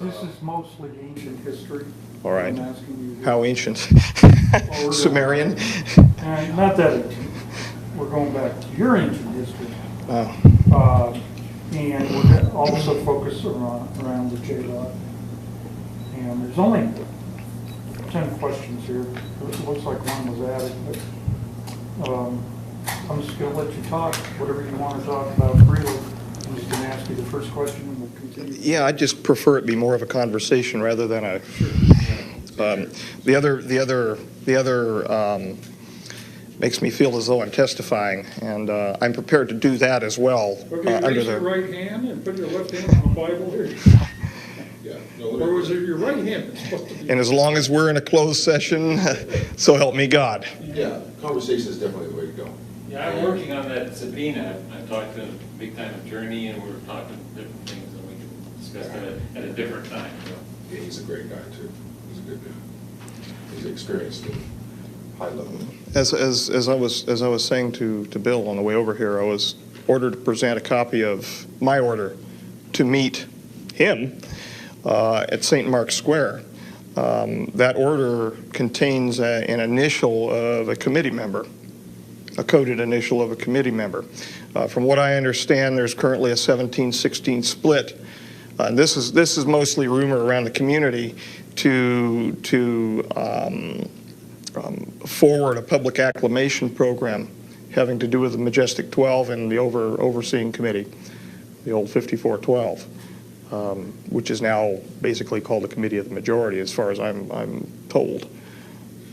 This is mostly ancient history. All right. I'm asking you. How ancient? Sumerian? Not that ancient. We're going back to your ancient history. Oh. And we're also focused around the J-Dot. And there's only 10 questions here. It looks like one was added, but I'm just going to let you talk, whatever you want to talk about freely. I'm just going to ask you the first question and we'll continue. Yeah, I just prefer it be more of a conversation rather than a. The other makes me feel as though I'm testifying, and I'm prepared to do that as well. Okay, raise your right hand and put your left hand on the Bible here. Or was it your right hand that's supposed to be? And as long as we're in a closed session, so help me God. Yeah, conversation is definitely the way to go. Yeah, I'm working on that subpoena. I talked to a big-time attorney, and we're talking different things, and we can discuss that at a different time. Yeah, he's a great guy, too. He's a good guy. He's experienced at high level. As I was saying to Bill on the way over here, I was ordered to present a copy of my order to meet him at St. Mark's Square. That order contains an initial of a committee member, a coded initial of a committee member. From what I understand, there's currently a 17-16 split. And this is mostly rumor around the community to forward a public acclamation program having to do with the Majestic 12 and the overseeing committee, the old 5412, which is now basically called the Committee of the Majority, as far as I'm told.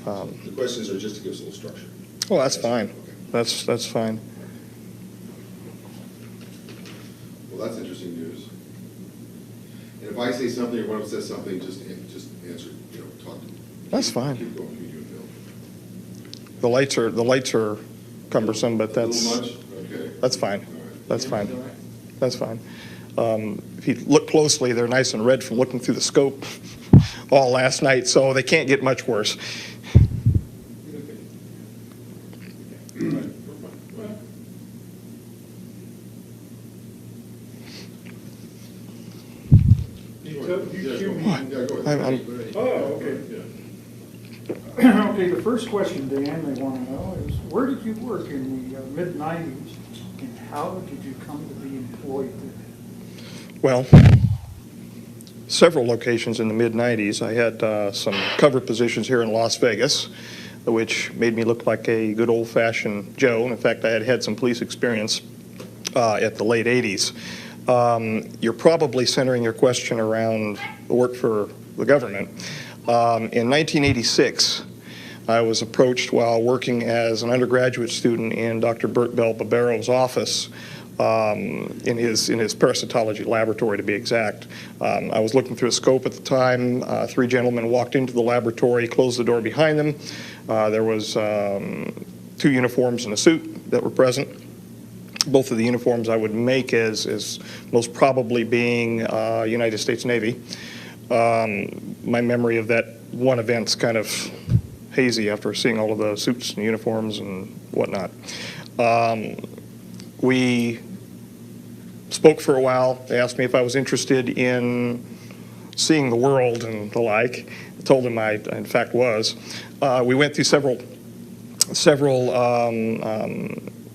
The questions are just to give us a little structure. Well, that's fine. That's fine. Well, that's interesting news. And if I say something or one of them says something, just answer, talk to me. That's fine. Keep going between you and Bill. The lights are cumbersome, but A little much? Okay. that's fine. All right. That's fine. That's fine. If you look closely, they're nice and red from looking through the scope all last night, so they can't get much worse. Oh, okay. Okay, the first question, Dan, they want to know is, where did you work in the mid-90s, and how did you come to be employed there? Well, several locations in the mid-90s. I had some cover positions here in Las Vegas, which made me look like a good old-fashioned Joe. And in fact, I had some police experience at the late 80s. You're probably centering your question around the work for the government. In 1986, I was approached while working as an undergraduate student in Dr. Bert Bell Barbero's office, in his parasitology laboratory, to be exact. I was looking through a scope at the time. Three gentlemen walked into the laboratory, closed the door behind them. There was 2 uniforms and a suit that were present. Both of the uniforms I would make as most probably being United States Navy. My memory of that one event's kind of hazy after seeing all of the suits and uniforms and whatnot. We spoke for a while. They asked me if I was interested in seeing the world and the like. I told them I, in fact, was. We went through several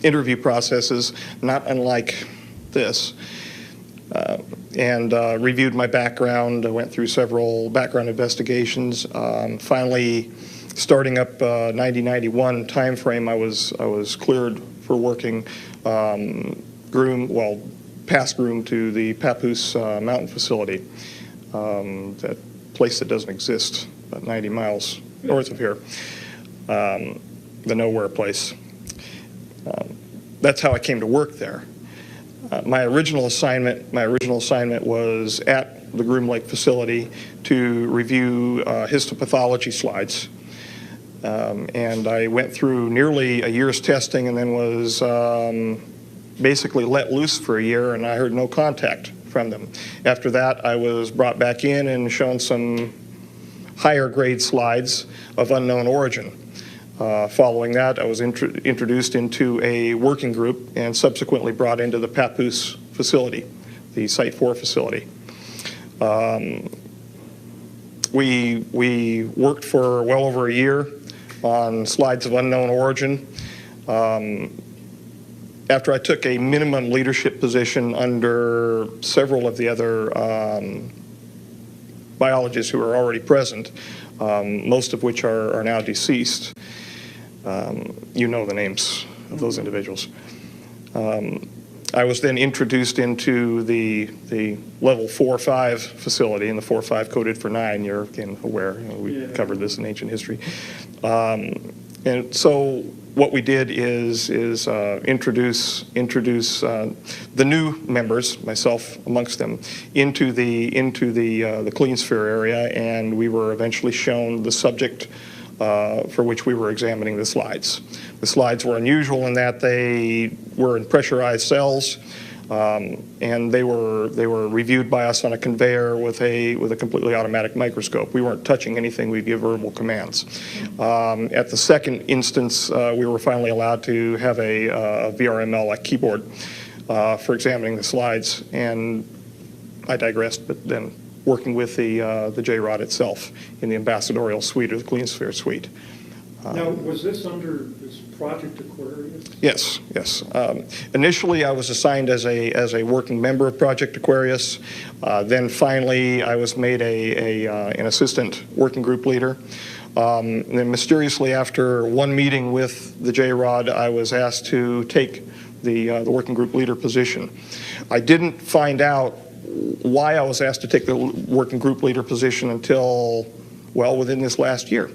interview processes, not unlike this, and reviewed my background. I went through several background investigations. Finally, starting up 90-91 time frame, I was cleared for working past groom to the Papoose Mountain facility, that place that doesn't exist, about 90 miles north of here, the nowhere place. That's how I came to work there. My original assignment was at the Groom Lake facility to review histopathology slides. And I went through nearly a year's testing and then was basically let loose for a year, and I heard no contact from them. After that, I was brought back in and shown some higher grade slides of unknown origin. Following that, I was introduced into a working group and subsequently brought into the Papoose facility, the Site 4 facility. We worked for well over a year on slides of unknown origin. After I took a minimum leadership position under several of the other biologists who are already present, most of which are now deceased. You know the names of those individuals. I was then introduced into the level 4-5 facility, and the 4-5 coded for 9. You're again aware, we covered this in ancient history. And so what we did is introduce the new members, myself amongst them, into the clean sphere area, and we were eventually shown the subject for which we were examining the slides. The slides were unusual in that they were in pressurized cells, and they were reviewed by us on a conveyor with a completely automatic microscope. We weren't touching anything. We'd give verbal commands. At the second instance, we were finally allowed to have a VRML, like keyboard, for examining the slides, and I digressed, but then working with the J-Rod itself in the ambassadorial suite or the clean sphere suite. Now, was this under this Project Aquarius? Yes, yes. Initially, I was assigned as a working member of Project Aquarius. Then finally, I was made an assistant working group leader. And then mysteriously, after one meeting with the J-Rod, I was asked to take the working group leader position. I didn't find out why I was asked to take the working group leader position until, well, within this last year.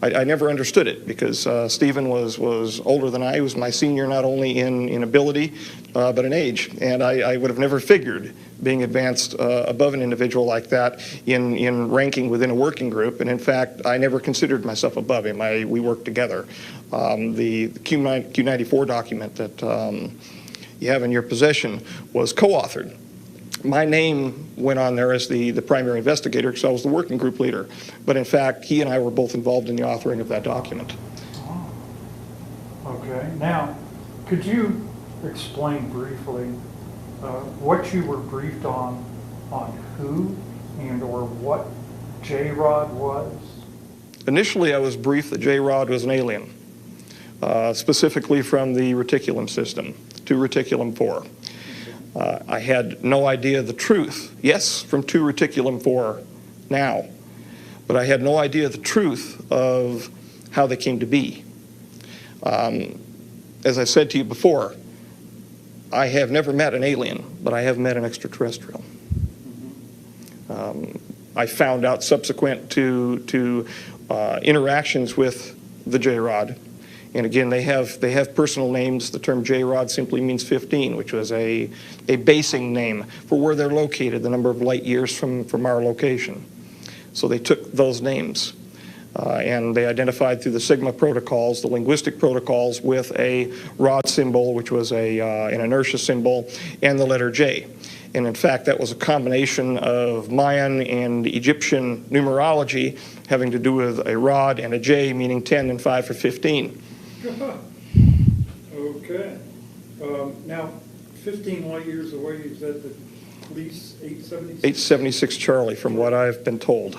I never understood it because Stephen was older than I. He was my senior not only in ability, but in age. And I would have never figured being advanced above an individual like that in ranking within a working group. And in fact, I never considered myself above him. We worked together. The Q94 document that you have in your possession was co-authored. My name went on there as the primary investigator because I was the working group leader. But in fact, he and I were both involved in the authoring of that document. Oh. Okay. Now, could you explain briefly what you were briefed on who and or what J-Rod was? Initially, I was briefed that J-Rod was an alien, specifically from the reticulum system, to reticulum 4. I had no idea the truth. Yes, from 2 reticulum 4 now, but I had no idea the truth of how they came to be. As I said to you before, I have never met an alien, but I have met an extraterrestrial. I found out subsequent to interactions with the J-Rod. And again, they have personal names. The term J-Rod simply means 15, which was a basing name for where they're located, the number of light years from our location. So they took those names. And they identified through the Sigma protocols, the linguistic protocols, with a rod symbol, which was an inertia symbol, and the letter J. And in fact, that was a combination of Mayan and Egyptian numerology having to do with a rod and a J, meaning 10 and 5 for 15. Okay. Now, 15 light years away, is that the police 876? 876 Charlie, from what I've been told.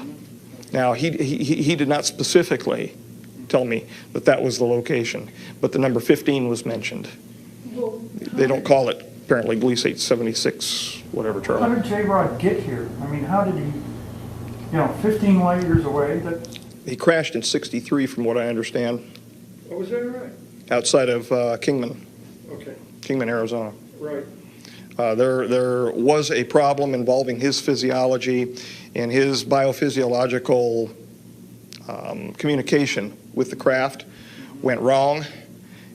Now, he did not specifically tell me that that was the location, but the number 15 was mentioned. Well, They don't call it, apparently, Police 876, whatever, how Charlie. did J-Rod get here? I mean, how did he, 15 light years away? He crashed in 63, from what I understand, Oh, was that right? outside of Kingman, Okay, Arizona. right. There was a problem involving his physiology and his biophysiological communication with the craft went wrong.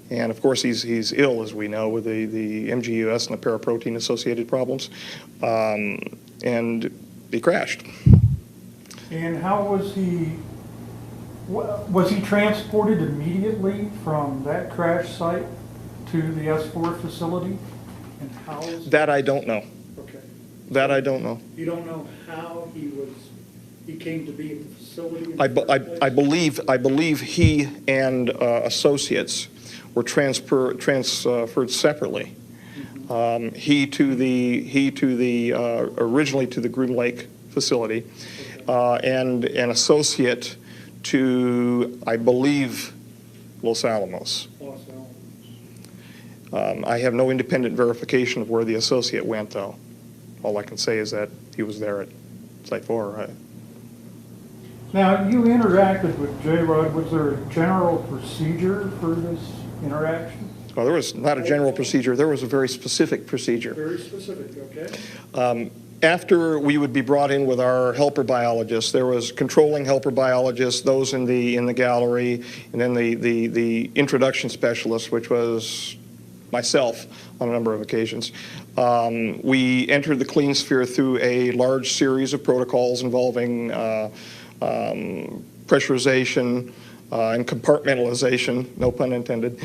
And of course, he's ill, as we know, with the MGUS and the paraprotein associated problems. And he crashed. And how was he, was he transported immediately from that crash site to the S4 facility? And how is That I don't know. Okay. That I don't know. You don't know how he came to be at the facility? in I the first place? believe he and associates were transferred separately. He to the originally to the Groom Lake facility, and an associate to, I believe, Los Alamos. Los Alamos. I have no independent verification of where the associate went, though. All I can say is that he was there at Site 4. Now, you interacted with J-Rod. Was there a general procedure for this interaction? Well, there was not a general procedure. There was a very specific procedure. Very specific, okay. After we would be brought in with our helper biologists, there was controlling helper biologists, those in the gallery, and then the introduction specialist, which was myself on a number of occasions. We entered the clean sphere through a large series of protocols involving pressurization and compartmentalization, no pun intended,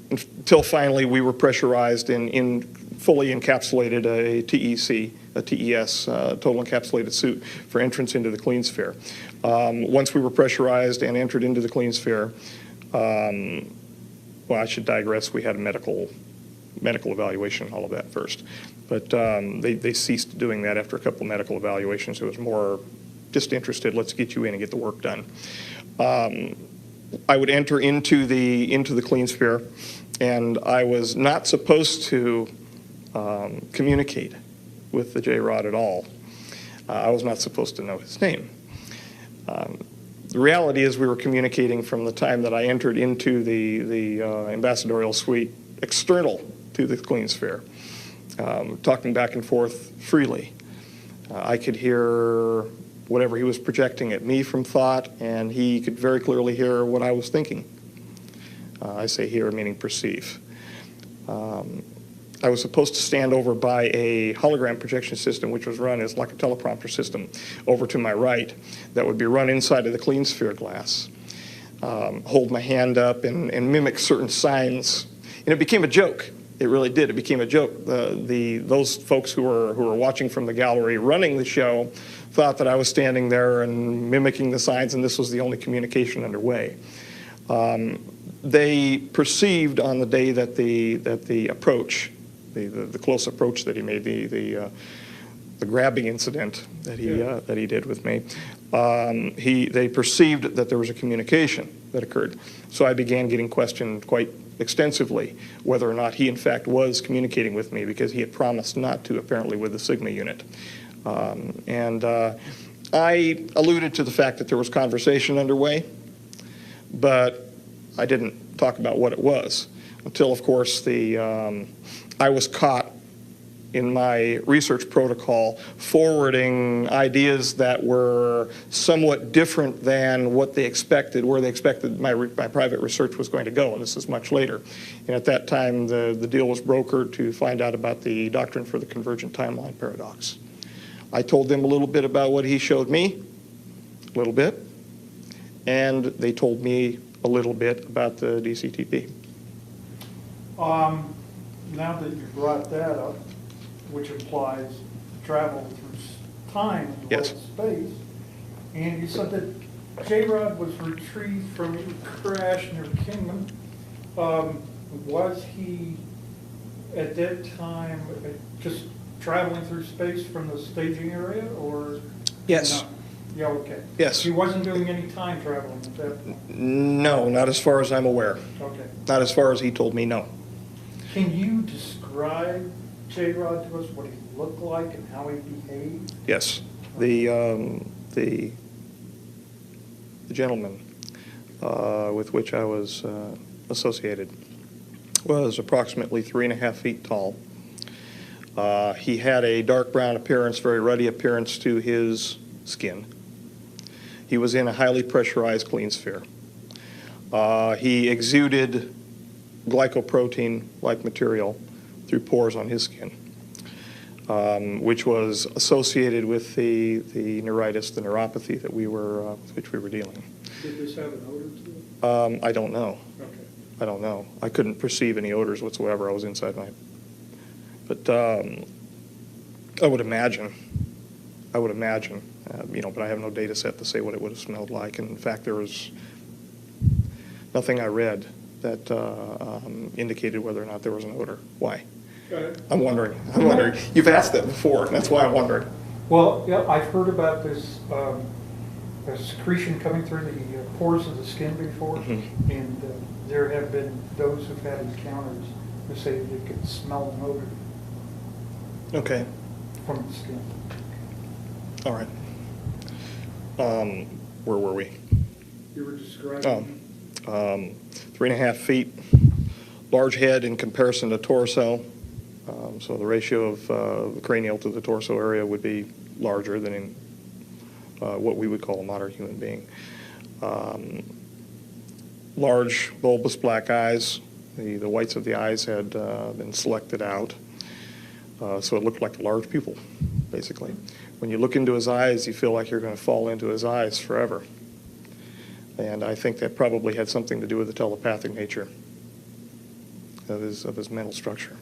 until finally we were pressurized in fully encapsulated a TEC, a TES, total encapsulated suit for entrance into the clean sphere. Once we were pressurized and entered into the clean sphere, well, I should digress. We had a medical evaluation, all of that first. But they ceased doing that after a couple of medical evaluations. It was more just interested, let's get you in and get the work done. I would enter into the clean sphere, and I was not supposed to communicate with the J-Rod at all. I was not supposed to know his name. The reality is we were communicating from the time that I entered into the ambassadorial suite external to the clean sphere, talking back and forth freely. I could hear whatever he was projecting at me from thought, and he could very clearly hear what I was thinking. I say hear, meaning perceive. I was supposed to stand over by a hologram projection system, which was run as like a teleprompter system, over to my right, that would be run inside of the clean sphere glass. Hold my hand up and mimic certain signs. And it became a joke. It really did. It became a joke. Those folks who were watching from the gallery running the show thought that I was standing there and mimicking the signs, and this was the only communication underway. They perceived on the day that the approach, the close approach that he made, the grabbing incident that he did with me, they perceived that there was a communication that occurred. So I began getting questioned quite extensively whether or not he in fact was communicating with me, because he had promised not to, apparently, with the Sigma unit. I alluded to the fact that there was conversation underway, but I didn't talk about what it was until, of course, I was caught in my research protocol forwarding ideas that were somewhat different than what they expected, where they expected my private research was going to go, and this is much later. And at that time, the deal was brokered to find out about the doctrine for the convergent timeline paradox. I told them a little bit about what he showed me, a little bit, and they told me a little bit about the DCTP. Now that you brought that up, which implies travel through time as well as space, and you said that J-Rod was retrieved from a crash near Kingman. Was he at that time just traveling through space from the staging area, or? Yes. No? Yeah, okay. Yes. He wasn't doing any time traveling at that point? No, not as far as I'm aware. Okay. Not as far as he told me, no. Can you describe J-Rod to us, what he looked like and how he behaved? Yes. The gentleman with which I was associated was approximately 3.5 feet tall. He had a dark brown appearance, very ruddy appearance to his skin. He was in a highly pressurized clean sphere. He exuded glycoprotein-like material through pores on his skin, which was associated with the neuritis, the neuropathy that with which we were dealing. Did this have an odor to it? I don't know. Okay. I don't know. I couldn't perceive any odors whatsoever. I was inside my... But I would imagine, but I have no data set to say what it would have smelled like. And in fact, there was nothing I read that indicated whether or not there was an odor. Why? I'm wondering. You've asked that before, and that's why I'm wondering. Well, yeah, I've heard about this secretion coming through the pores of the skin before, Mhm. and there have been those who've had encounters who say they could smell an odor Okay, from the skin. all right. Where were we? You were describing. 3.5 feet, large head in comparison to torso. So the ratio of the cranial to the torso area would be larger than in what we would call a modern human being. Large bulbous black eyes. The whites of the eyes had been selected out. So it looked like a large pupil, basically. When you look into his eyes, you feel like you're going to fall into his eyes forever. And I think that probably had something to do with the telepathic nature of his mental structure.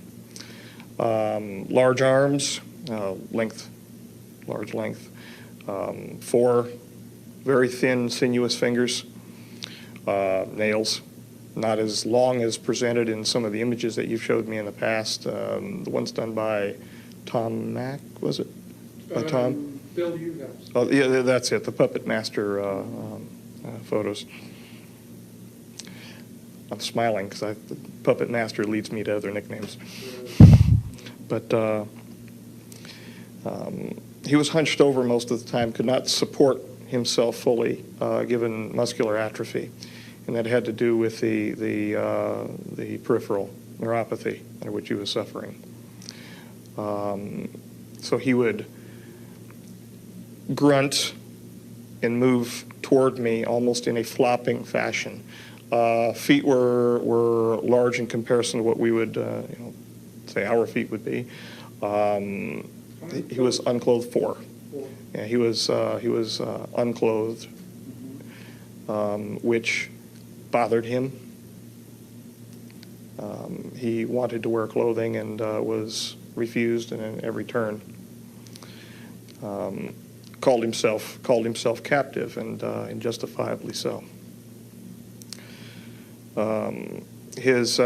Large arms, large length. 4 very thin, sinuous fingers. Nails, not as long as presented in some of the images that you've showed me in the past. The ones done by Tom Mack, was it? Tom? Bill Ugas. Oh, yeah, that's it, the Puppet Master photos. I'm smiling because the Puppet Master leads me to other nicknames. But he was hunched over most of the time, could not support himself fully, given muscular atrophy. And that had to do with the peripheral neuropathy under which he was suffering. So he would grunt and move toward me almost in a flopping fashion. Feet were large in comparison to what we would, say our feet would be. He was unclothed 4. Yeah, he was unclothed, which bothered him. He wanted to wear clothing and was refused in every turn. Called himself captive, and justifiably so. His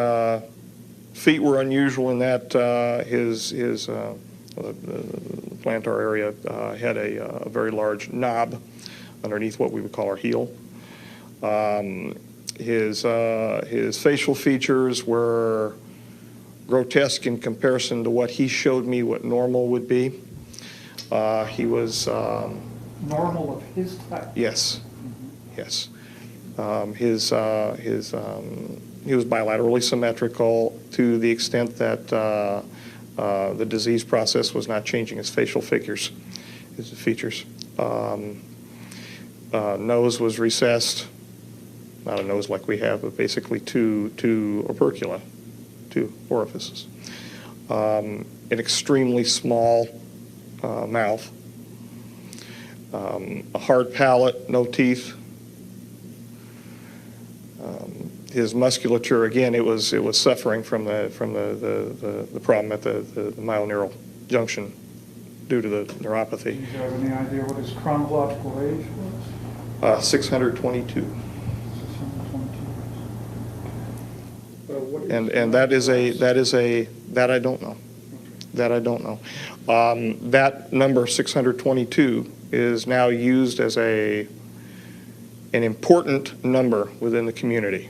feet were unusual in that his the plantar area had a very large knob underneath what we would call our heel. His facial features were grotesque in comparison to what he showed me what normal would be. He was Normal of his type. yes, yes. He was bilaterally symmetrical to the extent that the disease process was not changing his facial features. Nose was recessed, not a nose like we have, but basically two opercula, 2 orifices. An extremely small mouth, a hard palate, no teeth. His musculature, again, it was suffering from the problem at the myoneural junction due to the neuropathy. Do you have any idea what his chronological age was? 622. 622. And that I don't know. That I don't know. That number 622 is now used as an important number within the community.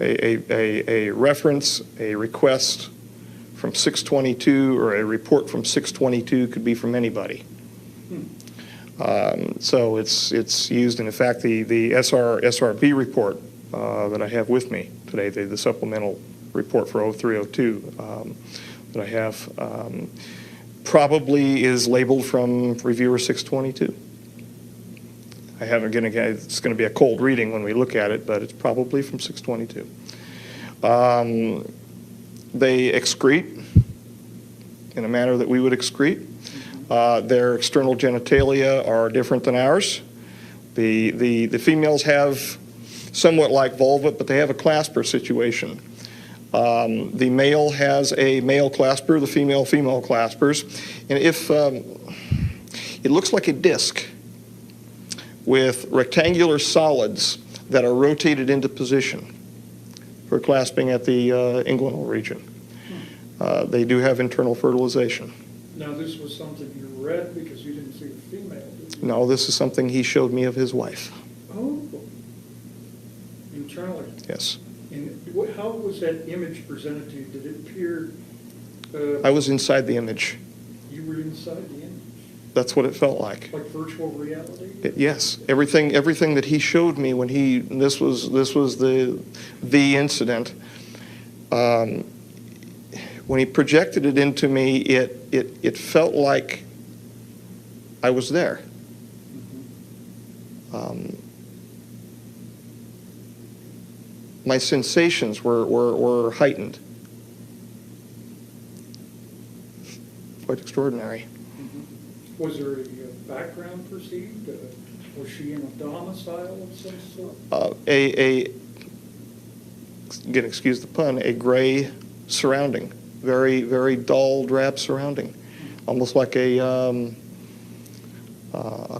A reference, a request from 622 or a report from 622 could be from anybody. So it's used, and in fact the SRB report that I have with me today, the supplemental report for 0302 that I have, probably is labeled from reviewer 622. I haven't, it's going to be a cold reading when we look at it, but it's probably from 622. They excrete in a manner that we would excrete. Their external genitalia are different than ours. The females have somewhat like vulva, but they have a clasper situation. The male has a male clasper, the female claspers. And if it looks like a disc with rectangular solids that are rotated into position for clasping at the inguinal region. They do have internal fertilization. Now, this was something you red because you didn't see the female, did you? No, this is something he showed me of his wife. Oh, internally. Yes. And how was that image presented to you? Did it appear? I was inside the image. You were inside the image, That's what it felt like. like virtual reality. Yes, everything that he showed me when this was the incident. When he projected it into me, it felt like I was there. My sensations were heightened. Quite extraordinary. Was there a background perceived? Was she in a domicile of some sort? Again, excuse the pun, a gray surrounding, very, very dull, drab surrounding, almost like a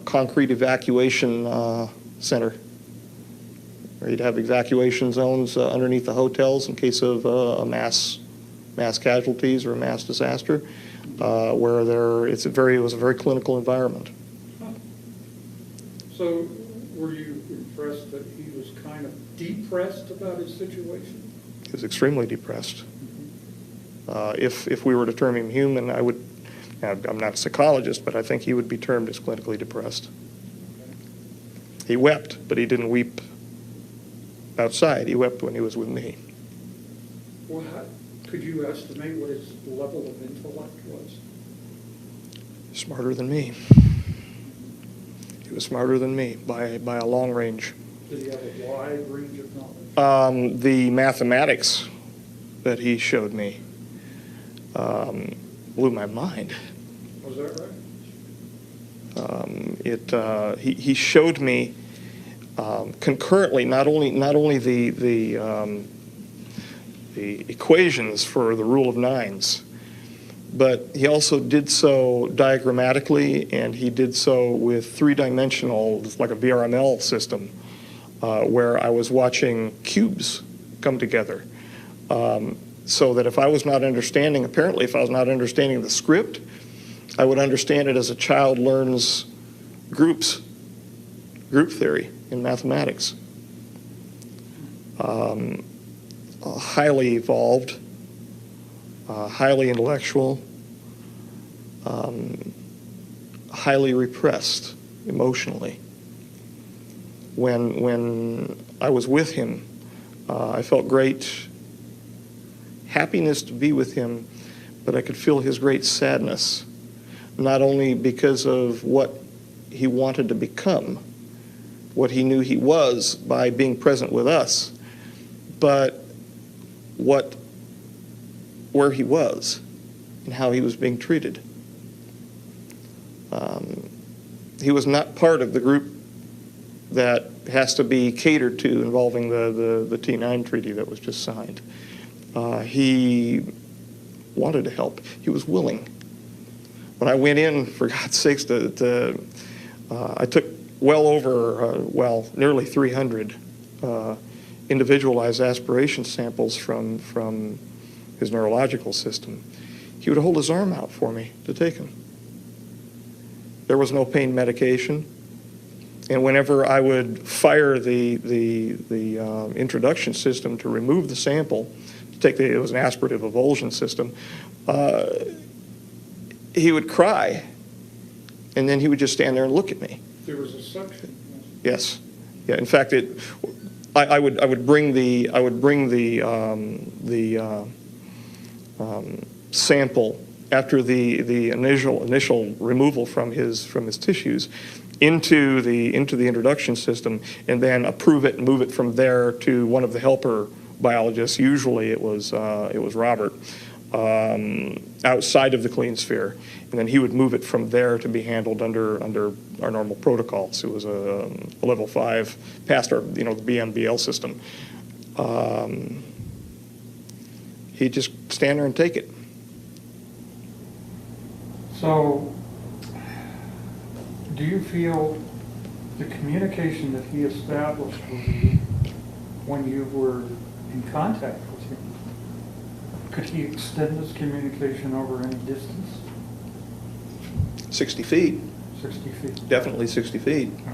concrete evacuation center, where you'd have evacuation zones underneath the hotels in case of mass casualties or a mass disaster, where it was a very clinical environment. Huh. So were you impressed that he was kind of depressed about his situation? He was extremely depressed. If we were to term him human, I'm not a psychologist, but I think he would be termed as clinically depressed. He wept, but he didn't weep outside. He wept when he was with me. Well, could you estimate what his level of intellect was? Smarter than me. He was smarter than me by a long range. Did he have a wide range of knowledge? The mathematics that he showed me blew my mind. Was that right? He showed me concurrently not only the equations for the rule of nines, but he also did so diagrammatically, and he did so with three-dimensional, like a VRML system, where I was watching cubes come together. So that if I was not understanding the script, I would understand it as a child learns group theory in mathematics. Highly evolved, highly intellectual, highly repressed emotionally. When I was with him, I felt great happiness to be with him, but I could feel his great sadness, not only because of what he wanted to become, what he knew he was by being present with us, but where he was and how he was being treated. He was not part of the group that has to be catered to involving the T9 treaty that was just signed. He wanted to help. He was willing. When I went in, for God's sakes, I took well over, nearly 300 individualized aspiration samples from his neurological system. He would hold his arm out for me to take them. There was no pain medication. And whenever I would fire the introduction system to remove the sample, it was an aspirative avulsion system, he would cry, and then he would just stand there and look at me. There was a suction. Yes, yeah. In fact, I would bring the sample after the initial removal from his tissues into the introduction system, and then approve it and move it from there to one of the helper biologists. Usually it was Robert, outside of the clean sphere, and then he would move it from there to be handled under our normal protocols. It was a level 5 past our the BMBL system. He'd just stand there and take it. So, do you feel the communication that he established with you when you were in contact with him, could he extend this communication over any distance? 60 feet, 60 feet? definitely 60 feet. Okay.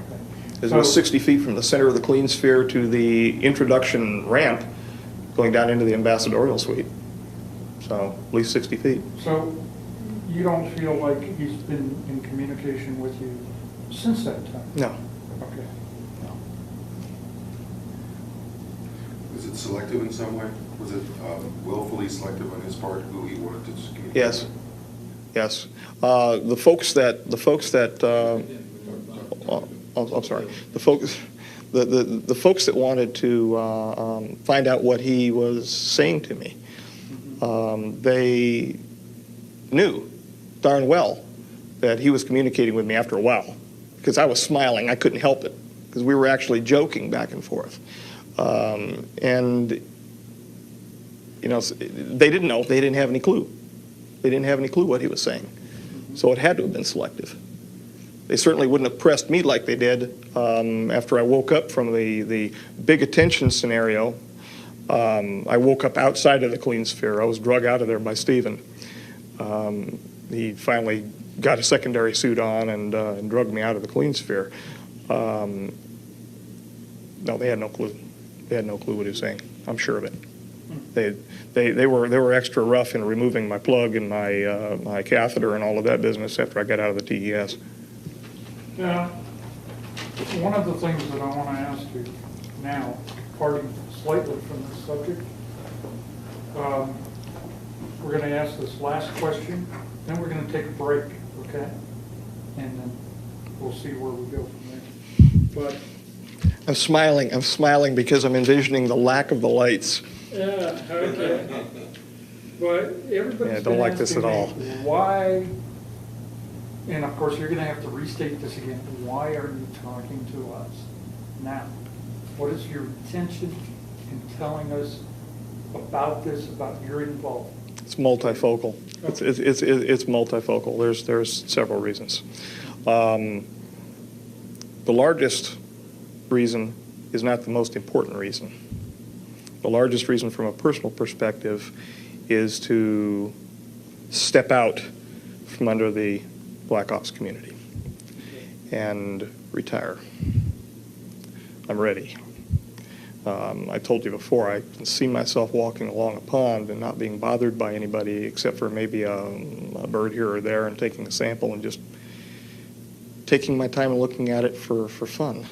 It was 60 feet from the center of the clean sphere to the introduction ramp going down into the ambassadorial suite. So at least 60 feet. So you don't feel like he's been in communication with you since that time? No. Okay. No. Was it selective in some way? Was it willfully selective on his part, who he wanted to communicate? Yes. Yes. The folks that I'm sorry. The folks that wanted to find out what he was saying to me, they knew darn well that he was communicating with me after a while, because I was smiling. I couldn't help it, because we were actually joking back and forth. And you know, they didn't know. They didn't have any clue. They didn't have any clue what he was saying. So it had to have been selective. They certainly wouldn't have pressed me like they did after I woke up from the big attention scenario. I woke up outside of the clean sphere. I was drug out of there by Stephen. He finally got a secondary suit on and drugged me out of the clean sphere. No, they had no clue. They had no clue what he was saying. I'm sure of it. They were extra rough in removing my plug and my catheter and all of that business after I got out of the TES. Yeah. One of the things that I want to ask you now, departing slightly from this subject, we're going to ask this last question, then we're going to take a break, okay? And then we'll see where we go from there. But I'm smiling because I'm envisioning the lack of the lights. yeah, okay. But everybody's Yeah, I don't like this at all. Why, and of course you're going to have to restate this again, why are you talking to us now? What is your intention in telling us about this, about your involvement? It's multifocal. It's multifocal. There's several reasons. The largest reason is not the most important reason. The largest reason from a personal perspective is to step out from under the Black Ops community and retire. I'm ready. I told you before, I can see myself walking along a pond and not being bothered by anybody except for maybe a bird here or there and taking a sample and just taking my time and looking at it for fun,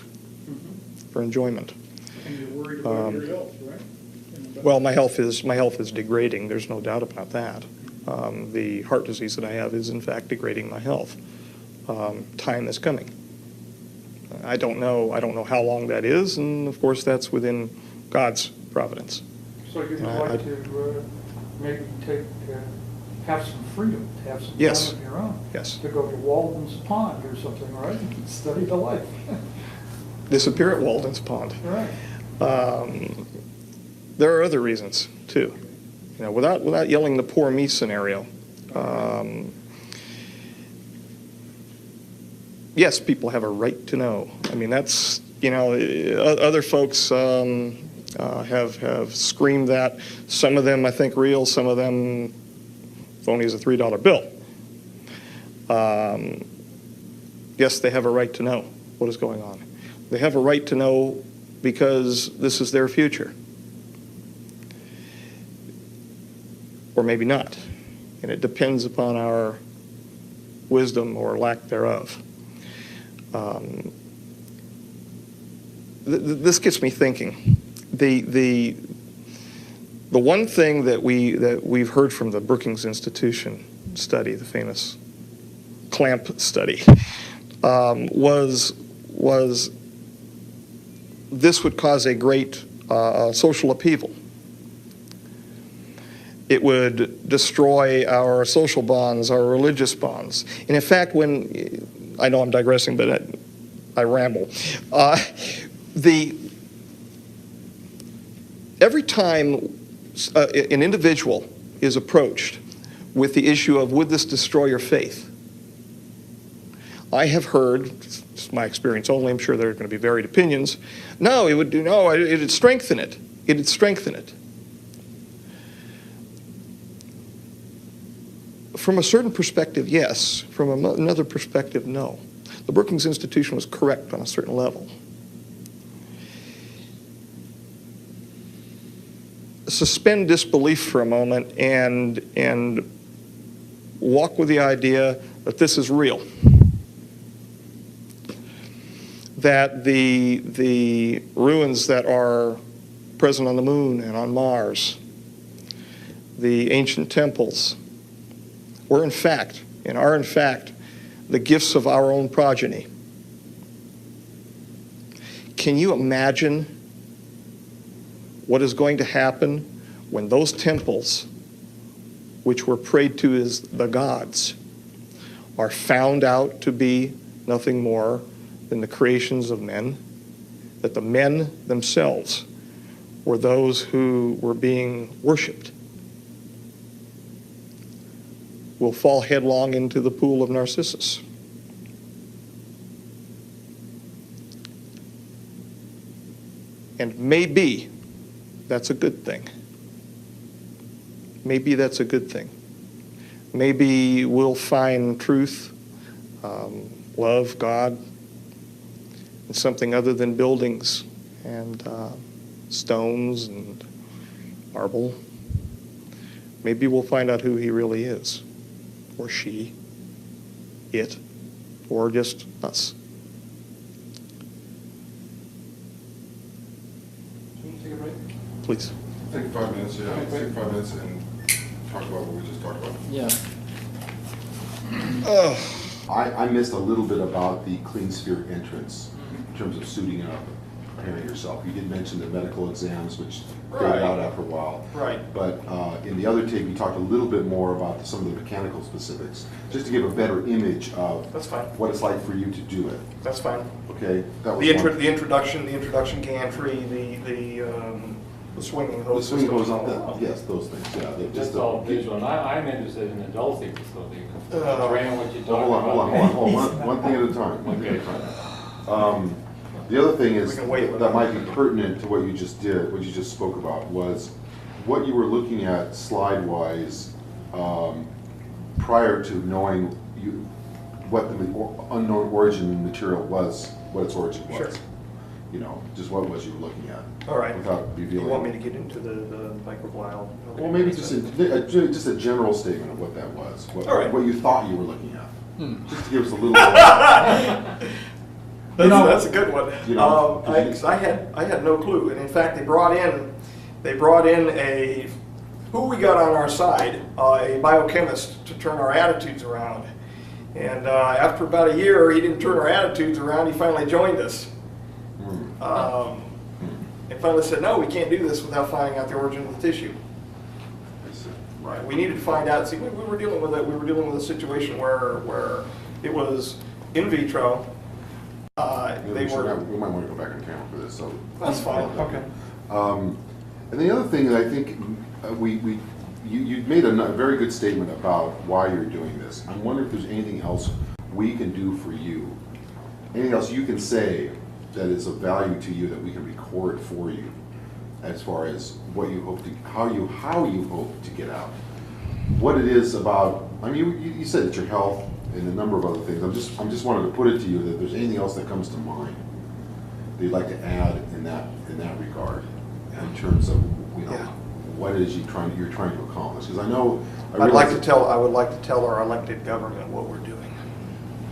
for enjoyment. And you're worried about your health, right? Well, my health is degrading. There's no doubt about that. The heart disease that I have is in fact degrading my health. Time is coming. I don't know how long that is, and of course that's within God's providence. So you'd like to maybe have some freedom, to have some Yes. time of your own? Yes. To go to Walden's Pond or something, right? Study the life. Disappear at Walden's Pond. Right. There are other reasons too. You know, without yelling the poor me scenario. Yes, people have a right to know. I mean, that's, you know, other folks have screamed that. Some of them, I think, real. Some of them phony as a $3 bill. Yes, they have a right to know what is going on. They have a right to know because this is their future. Or maybe not. And it depends upon our wisdom or lack thereof. This gets me thinking. The one thing that we've heard from the Brookings Institution study, the famous clamp study, was this would cause a great social upheaval. It would destroy our social bonds, our religious bonds. And in fact, I know I'm digressing, but I ramble. Every time an individual is approached with the issue of, would this destroy your faith? I have heard, it's my experience only, I'm sure there are going to be varied opinions, no, it'd strengthen it. It'd strengthen it. From a certain perspective, yes. From another perspective, no. The Brookings Institution was correct on a certain level. Suspend disbelief for a moment and walk with the idea that this is real. That the ruins that are present on the moon and on Mars, the ancient temples, were in fact, and are in fact, the gifts of our own progeny. Can you imagine what is going to happen when those temples, which were prayed to as the gods, are found out to be nothing more than the creations of men, that the men themselves were those who were being worshipped? Will fall headlong into the pool of Narcissus. And maybe that's a good thing. Maybe that's a good thing. Maybe we'll find truth, love, God, in something other than buildings and stones and marble. Maybe we'll find out who he really is. Or she, it, or just us. Can you take a break? Please. Take 5 minutes, yeah. Take 5 minutes and talk about what we just talked about. Yeah. I missed a little bit about the clean sphere entrance in terms of suiting up, preparing yourself. You did mention the medical exams, which faded out after a while. Right. But in the other tape, you talked a little bit more about some of the mechanical specifics, just to give a better image of That's fine. what it's like for you to do it. That's fine. Okay? That was The one. introduction gantry, the swinging The hose swing system. goes up, yes, those things, yeah. That's Just all visual, and I'm interested in the Dulce facility. Uh, Train what you're Hold on, talking hold about. on. One thing at a time. One thing at a Okay. time. The other thing is, We can wait. that might be pertinent to what you just did, what you just spoke about, was what you were looking at slide-wise prior to knowing what the unknown origin material was, what its origin was. Sure. You know, just what was you were looking at. All right. Without You revealing. want me to get into the microbial? Okay. Well, maybe just a general statement of what that was. All right. What you thought you were looking at. Just to give us a little That's a good one. You know, I had no clue, and in fact, they brought in who we got on our side, a biochemist to turn our attitudes around. And after about a year, he didn't turn our attitudes around. He finally joined us. And finally said, no, we can't do this without finding out the origin of the tissue. Right. We needed to find out. See, we were dealing with it. We were dealing with a situation where it was in vitro. We might want to go back on camera for this. So That's fine. Okay. And the other thing that I think you made a very good statement about why you're doing this. I'm wondering if there's anything else we can do for you, anything else you can say that is of value to you that we can record for you, as far as what you hope to, how you hope to get out, what it is about. I mean, you said it's your health and a number of other things. I'm just wanted to put it to you that if there's anything else that comes to mind that you'd like to add in that regard, in terms of what it is you're trying to accomplish. Because I I would like to tell our elected government what we're doing.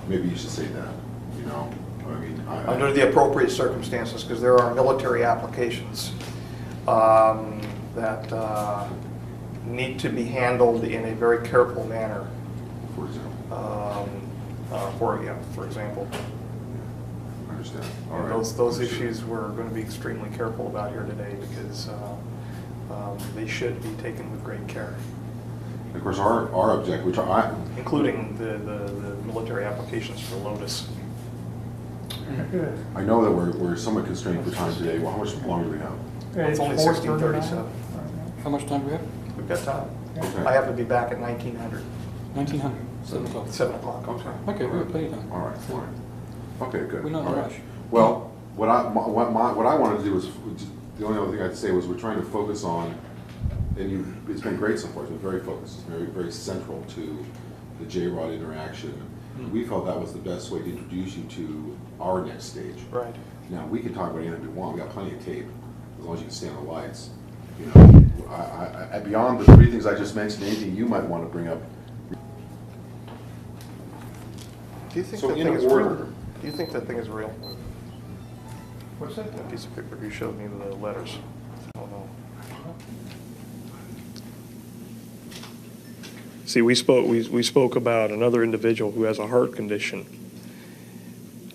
Maybe you should say that. You know, I mean, Under the appropriate circumstances, because there are military applications that need to be handled in a very careful manner. for example. For example. I understand. All And right. those issues we're going to be extremely careful about here today, because they should be taken with great care, Of course, our objective, which including the military applications for Lotus. I know that we're somewhat constrained for time today. Well, how much longer do we have? It's only 16:37. How much time do we have? We've got time. Okay. I have to be back at 1900, 1900, 7 o'clock. 7 o'clock. Okay. Okay, we have plenty of time. All right. All right. Okay, good. We're not in a All right. rush. Well, what I wanted to do was, the only other thing I'd say was we're trying to focus on it's been great so far. It's been very focused. It's very central to the J-Rod interaction. We felt that was the best way to introduce you to our next stage. Right. Now, we can talk about anything we want. We got plenty of tape, as long as you can stand the lights. You know, beyond the three things I just mentioned, anything you might want to bring up. Do you think So that in thing is order. real? Do you think that thing is real? What's that? That piece of paper you showed me, the letters. I don't know. See, we spoke about another individual who has a heart condition.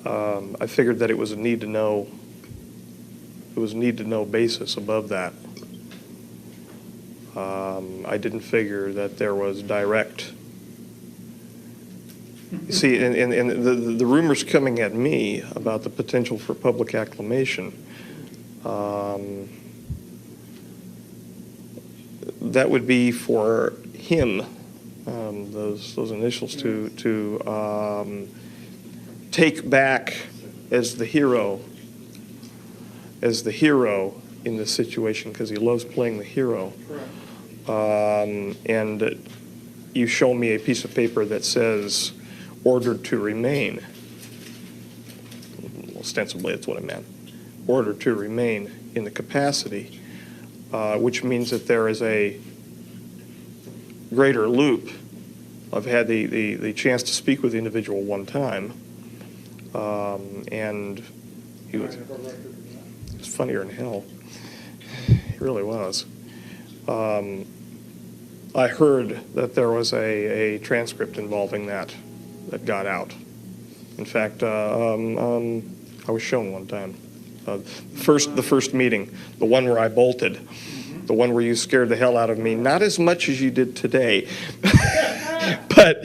I figured that it was a need to know. It was a need to know basis above that. I didn't figure that there was direct. You see, and the rumors coming at me about the potential for public acclamation, that would be for him, those initials to take back as the hero in this situation, because he loves playing the hero. And you show me a piece of paper that says ordered to remain. Ostensibly, that's what it meant. Ordered to remain in the capacity, which means that there is a greater loop. I've had the chance to speak with the individual one time, and he was funnier than hell. He really was. I heard that there was a transcript involving that got out. In fact, I was shown one time. The first meeting, the one where I bolted, the one where you scared the hell out of me, not as much as you did today, but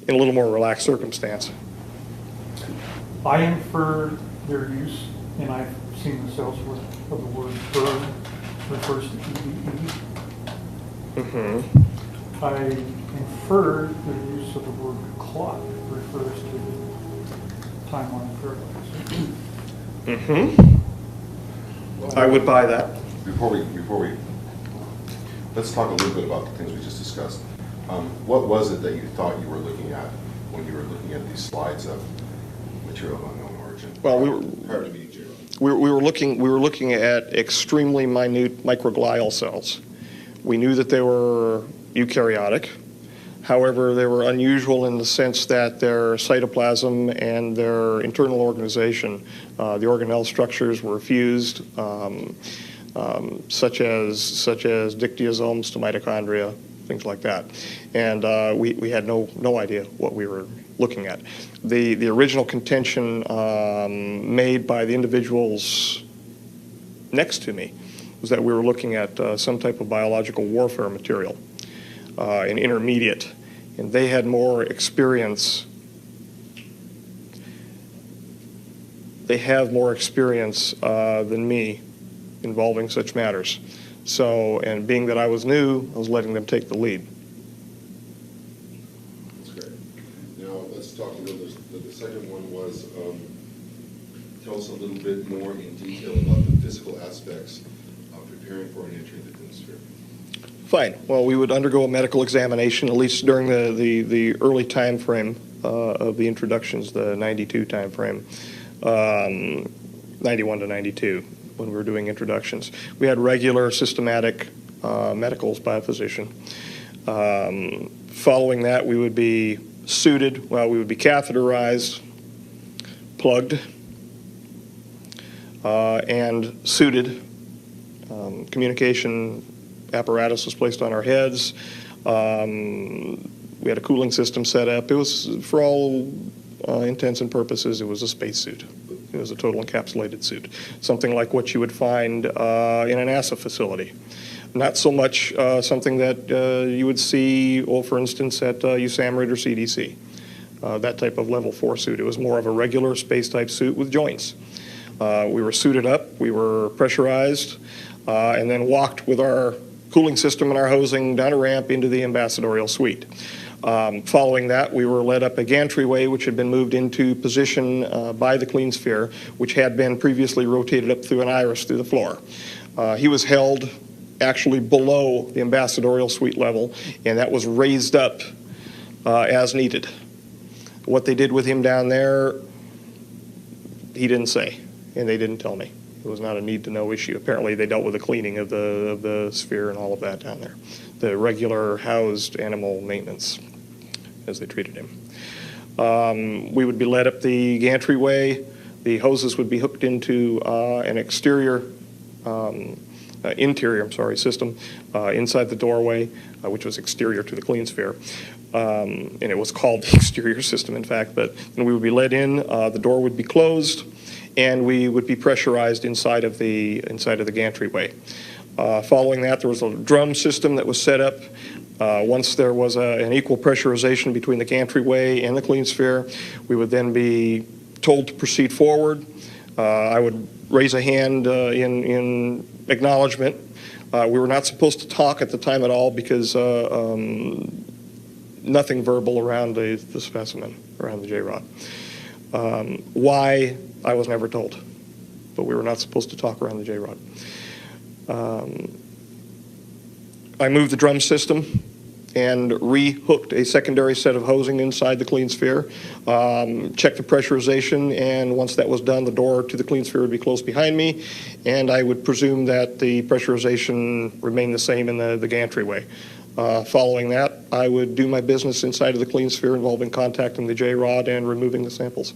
in a little more relaxed circumstance. I infer their use, and I've seen this elsewhere, of the word bird refers to EEE. Mm-hmm. I infer their use of the word clock refers to timeline parallels. Mm-hmm. I would buy that. Before we, let's talk a little bit about the things we just discussed. What was it that you thought you were looking at when you were looking at these slides of material of unknown origin? Well, prior to meeting J-Rod. we were looking at extremely minute microglial cells. We knew that they were eukaryotic. However, they were unusual in the sense that their cytoplasm and their internal organization, the organelle structures were fused, such as dictyosomes to mitochondria, things like that. And we had no idea what we were looking at. The original contention made by the individuals next to me was that we were looking at some type of biological warfare material, an intermediate, and they had more experience. They have more experience than me involving such matters. So, and being that I was new, I was letting them take the lead. That's great. Now, let's talk a little bit. The second one was, tell us a little bit more in detail about the physical aspects of preparing for an entry into the sphere. Fine. Well, we would undergo a medical examination, at least during the early time frame of the introductions, the 92 time frame, 91 to 92, when we were doing introductions. We had regular systematic medicals by a physician. Following that, we would be suited, we would be catheterized, plugged, and suited. Communication apparatus was placed on our heads. We had a cooling system set up. It was, for all intents and purposes, it was a spacesuit. It was a total encapsulated suit, something like what you would find in a NASA facility. Not so much something that you would see, for instance, at USAMRIID or CDC, that type of level 4 suit. It was more of a regular space-type suit with joints. We were suited up, we were pressurized, and then walked with our cooling system and our hosing down a ramp into the ambassadorial suite. Following that, we were led up a gantry-way, which had been moved into position by the clean sphere, which had been previously rotated up through an iris through the floor. He was held actually below the ambassadorial suite level, and that was raised up as needed. What they did with him down there, he didn't say, and they didn't tell me. It was not a need-to-know issue. Apparently, they dealt with the cleaning of the sphere and all of that down there, the regular housed animal maintenance, as they treated him. We would be led up the gantry-way. The hoses would be hooked into an interior system inside the doorway, which was exterior to the clean sphere. And it was called the exterior system, in fact. But then we would be led in, the door would be closed, and we would be pressurized inside of the gantry-way. Following that, there was a drum system that was set up. Once there was an equal pressurization between the gantry-way and the clean sphere, we would then be told to proceed forward. I would raise a hand in acknowledgement. We were not supposed to talk at the time at all because nothing verbal around the specimen, around the J-rod. Why, I was never told, but we were not supposed to talk around the J-rod. I moved the drum system and re-hooked a secondary set of hosing inside the clean sphere, checked the pressurization, and once that was done, the door to the clean sphere would be closed behind me, and I would presume that the pressurization remained the same in the gantry-way. Following that, I would do my business inside of the clean sphere involving contacting the J-rod and removing the samples.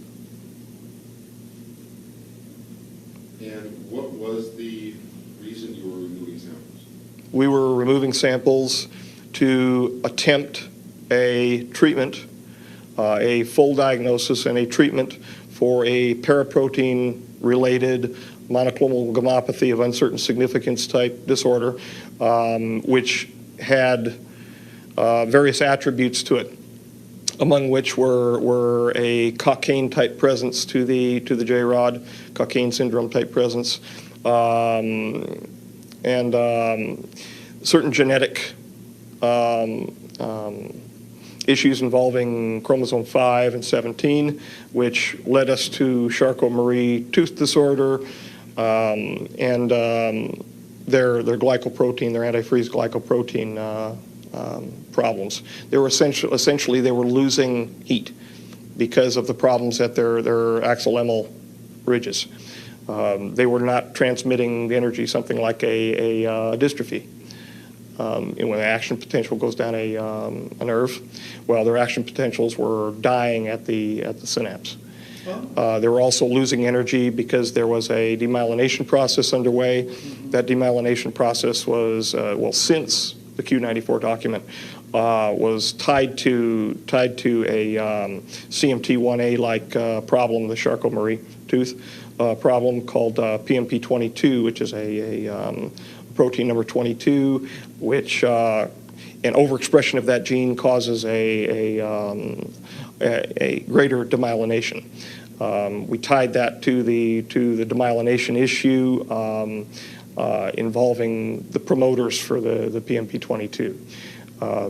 And what was the reason you were removing samples? We were removing samples to attempt a treatment, a full diagnosis and a treatment for a paraprotein-related monoclonal gammopathy of uncertain significance type disorder, which had various attributes to it, among which were a cocaine type presence to the J-rod, cocaine syndrome type presence, and certain genetic issues involving chromosome 5 and 17, which led us to Charcot-Marie tooth disorder, and their glycoprotein, their antifreeze glycoprotein problems. They were essentially they were losing heat because of the problems at their axillemal ridges. They were not transmitting the energy, something like a dystrophy. And when the action potential goes down a nerve, well, their action potentials were dying at the synapse. They were also losing energy because there was a demyelination process underway. That demyelination process was, well, since the Q94 document, was tied to a CMT1A-like problem, the Charcot-Marie tooth problem called PMP22, which is a protein number 22, which an overexpression of that gene causes a greater demyelination. We tied that to the demyelination issue involving the promoters for the PMP22.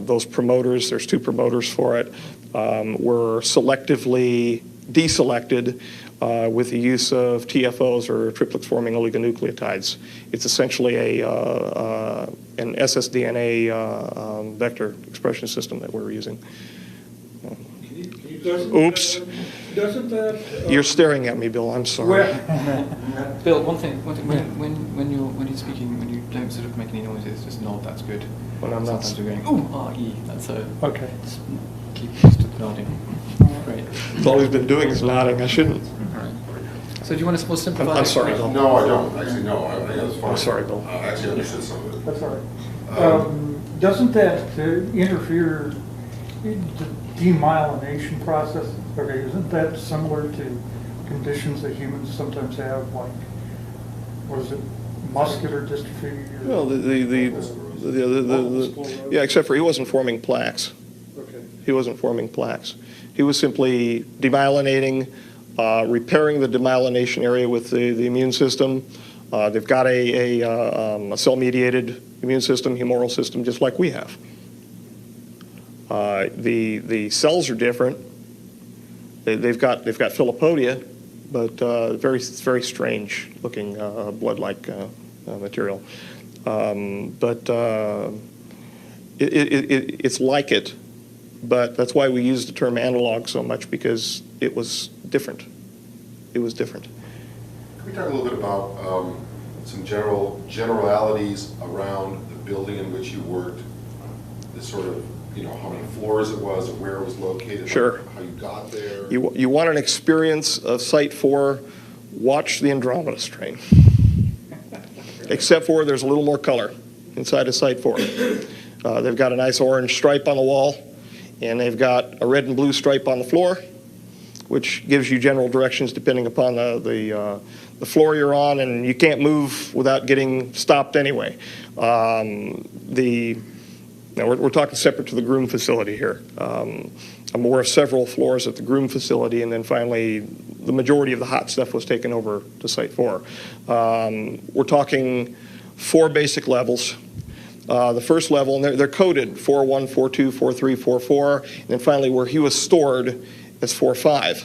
Those promoters, there's two promoters for it, were selectively deselected with the use of TFOs, or triplex-forming oligonucleotides. It's essentially an ssDNA vector expression system that we're using. Oops. Doesn't that... You're staring at me, Bill. I'm sorry. Bill, one thing. When you're speaking, when you don't sort of make any noises, just nod. That's good. When I'm not. Sometimes you're going, ooh, ah, ee. That's a. Okay. Just keep used to nodding. Great. That's all he's been doing is nodding. I shouldn't. All right. So do you want to simplify? I'm sorry, Bill. No, I don't. Actually, no. I think that's fine. I'm sorry, Bill. I actually understood some of it. That's all right. Doesn't that interfere in the demyelination process? Okay, isn't that similar to conditions that humans sometimes have, like, what is it, muscular dystrophy? Well, yeah, except for he wasn't forming plaques. Okay. He wasn't forming plaques. He was simply demyelinating, repairing the demyelination area with the immune system. They've got a cell-mediated immune system, humoral system, just like we have. The cells are different. They've got Philopodia, but very strange looking blood-like material. It's like it, but that's why we use the term analog so much, because it was different. It was different. Can we talk a little bit about some generalities around the building in which you worked, the sort of, how many floors it was, or where it was located, Sure. how you got there? You want an experience of Site 4, watch the Andromeda Strain. Except for there's a little more color inside of Site 4. They've got a nice orange stripe on the wall, and they've got a red and blue stripe on the floor, which gives you general directions depending upon the floor you're on, and you can't move without getting stopped anyway. Now we're talking separate to the groom facility here. I'm aware of several floors at the groom facility, and then finally the majority of the hot stuff was taken over to Site 4. We're talking 4 basic levels. The first level, and they're coded 4.1, 4.2, 4.3, 4.4, and then finally where he was stored as 4.5.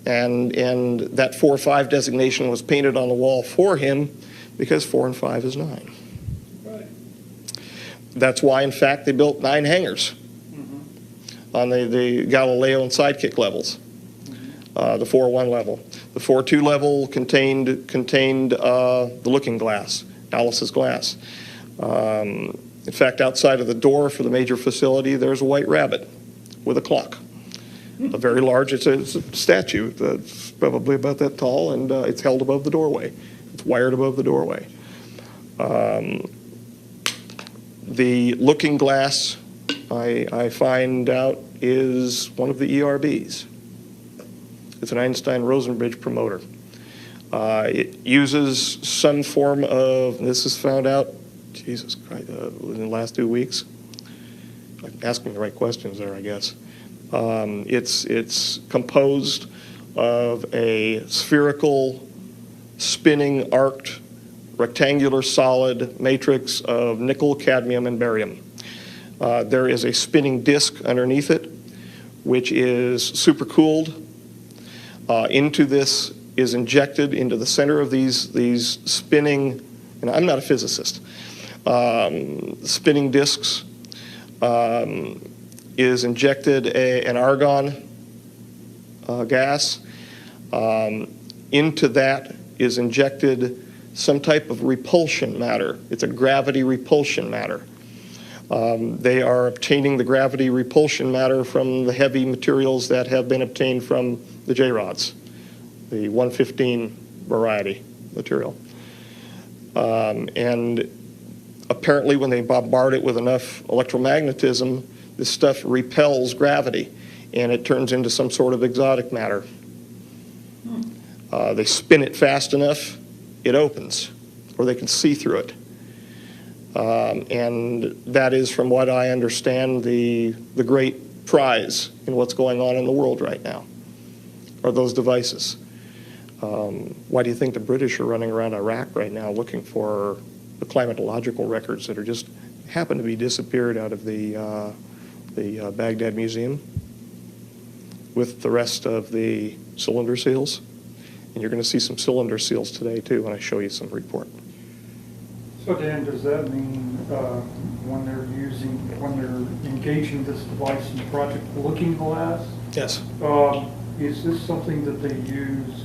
And that 4.5 designation was painted on the wall for him because 4 and 5 is 9. Right. That's why, in fact, they built 9 hangars on the Galileo and Sidekick levels, the 4.1 level. The 4.2 level contained the Looking Glass, Alice's glass. In fact, outside of the door for the major facility, there's a white rabbit with a clock. A very large, it's a statue that's probably about that tall, and it's held above the doorway. It's wired above the doorway. The Looking Glass, I find out, is one of the ERBs. It's an Einstein-Rosenbridge promoter. It uses some form of, and this is found out, Jesus Christ, in the last 2 weeks. I'm asking the right questions there, I guess. It's composed of a spherical, spinning, arced, rectangular solid matrix of nickel, cadmium, and barium. There is a spinning disk underneath it, which is supercooled. Into this is injected into the center of these spinning, and I'm not a physicist, spinning disks. Is injected an argon gas. Into that is injected some type of repulsion matter. It's a gravity repulsion matter. They are obtaining the gravity repulsion matter from the heavy materials that have been obtained from the J-rods, the 115 variety material. And apparently when they bombard it with enough electromagnetism, this stuff repels gravity, and it turns into some sort of exotic matter. They spin it fast enough, it opens, or they can see through it. And that is, from what I understand, the great prize in what's going on in the world right now, are those devices. Why do you think the British are running around Iraq right now looking for the climatological records that are just happen to be disappeared out of the Baghdad Museum with the rest of the cylinder seals? And you're going to see some cylinder seals today too when I show you some report. So Dan, does that mean when they're engaging this device in the project Looking Glass? Yes. Is this something that they use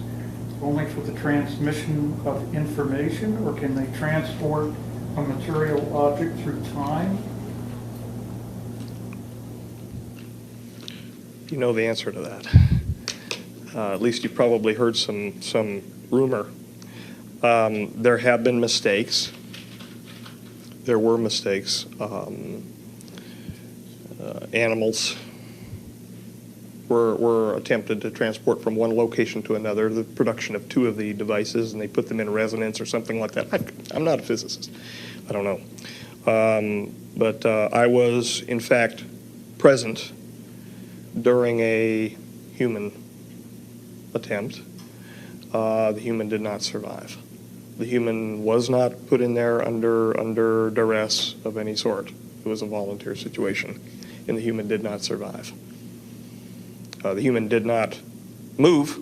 only for the transmission of information, or can they transport a material object through time? You know the answer to that. At least you probably heard some rumor. There have been mistakes. There were mistakes. Animals were attempted to transport from one location to another, the production of 2 of the devices, and they put them in resonance or something like that. I'm not a physicist. I don't know. But I was, in fact, present during a human attempt. The human did not survive. The human was not put in there under duress of any sort. It was a volunteer situation, and the human did not survive. The human did not move.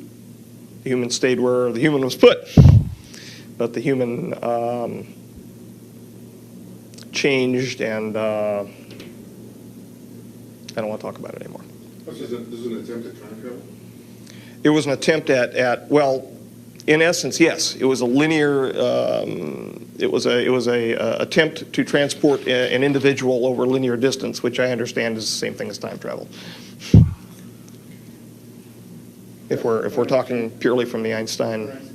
The human stayed where the human was put. But the human changed, and I don't want to talk about it anymore. This is an attempt at time travel? It was an attempt at well, in essence, yes. It was a linear. It was a attempt to transport an individual over a linear distance, which I understand is the same thing as time travel. If we're talking purely from the Einstein,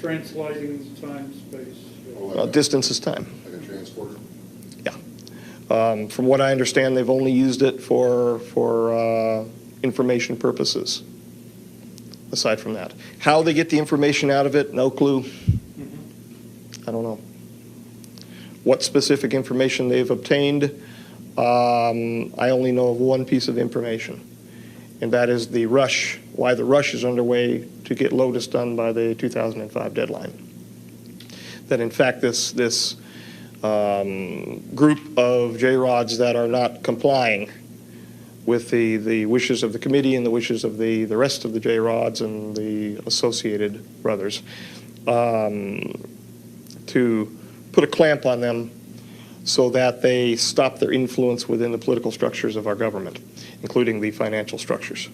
Translating time, space. distance is time. Like a transporter? Yeah. From what I understand, they've only used it for information purposes. Aside from that, how they get the information out of it, no clue. I don't know. What specific information they've obtained, I only know of one piece of information, and that is the rush, why the rush is underway to get Lotus done by the 2005 deadline. That in fact this group of J-Rods that are not complying with the wishes of the committee and the wishes of the rest of the J-Rods and the associated brothers, to put a clamp on them so that they stop their influence within the political structures of our government, including the financial structures.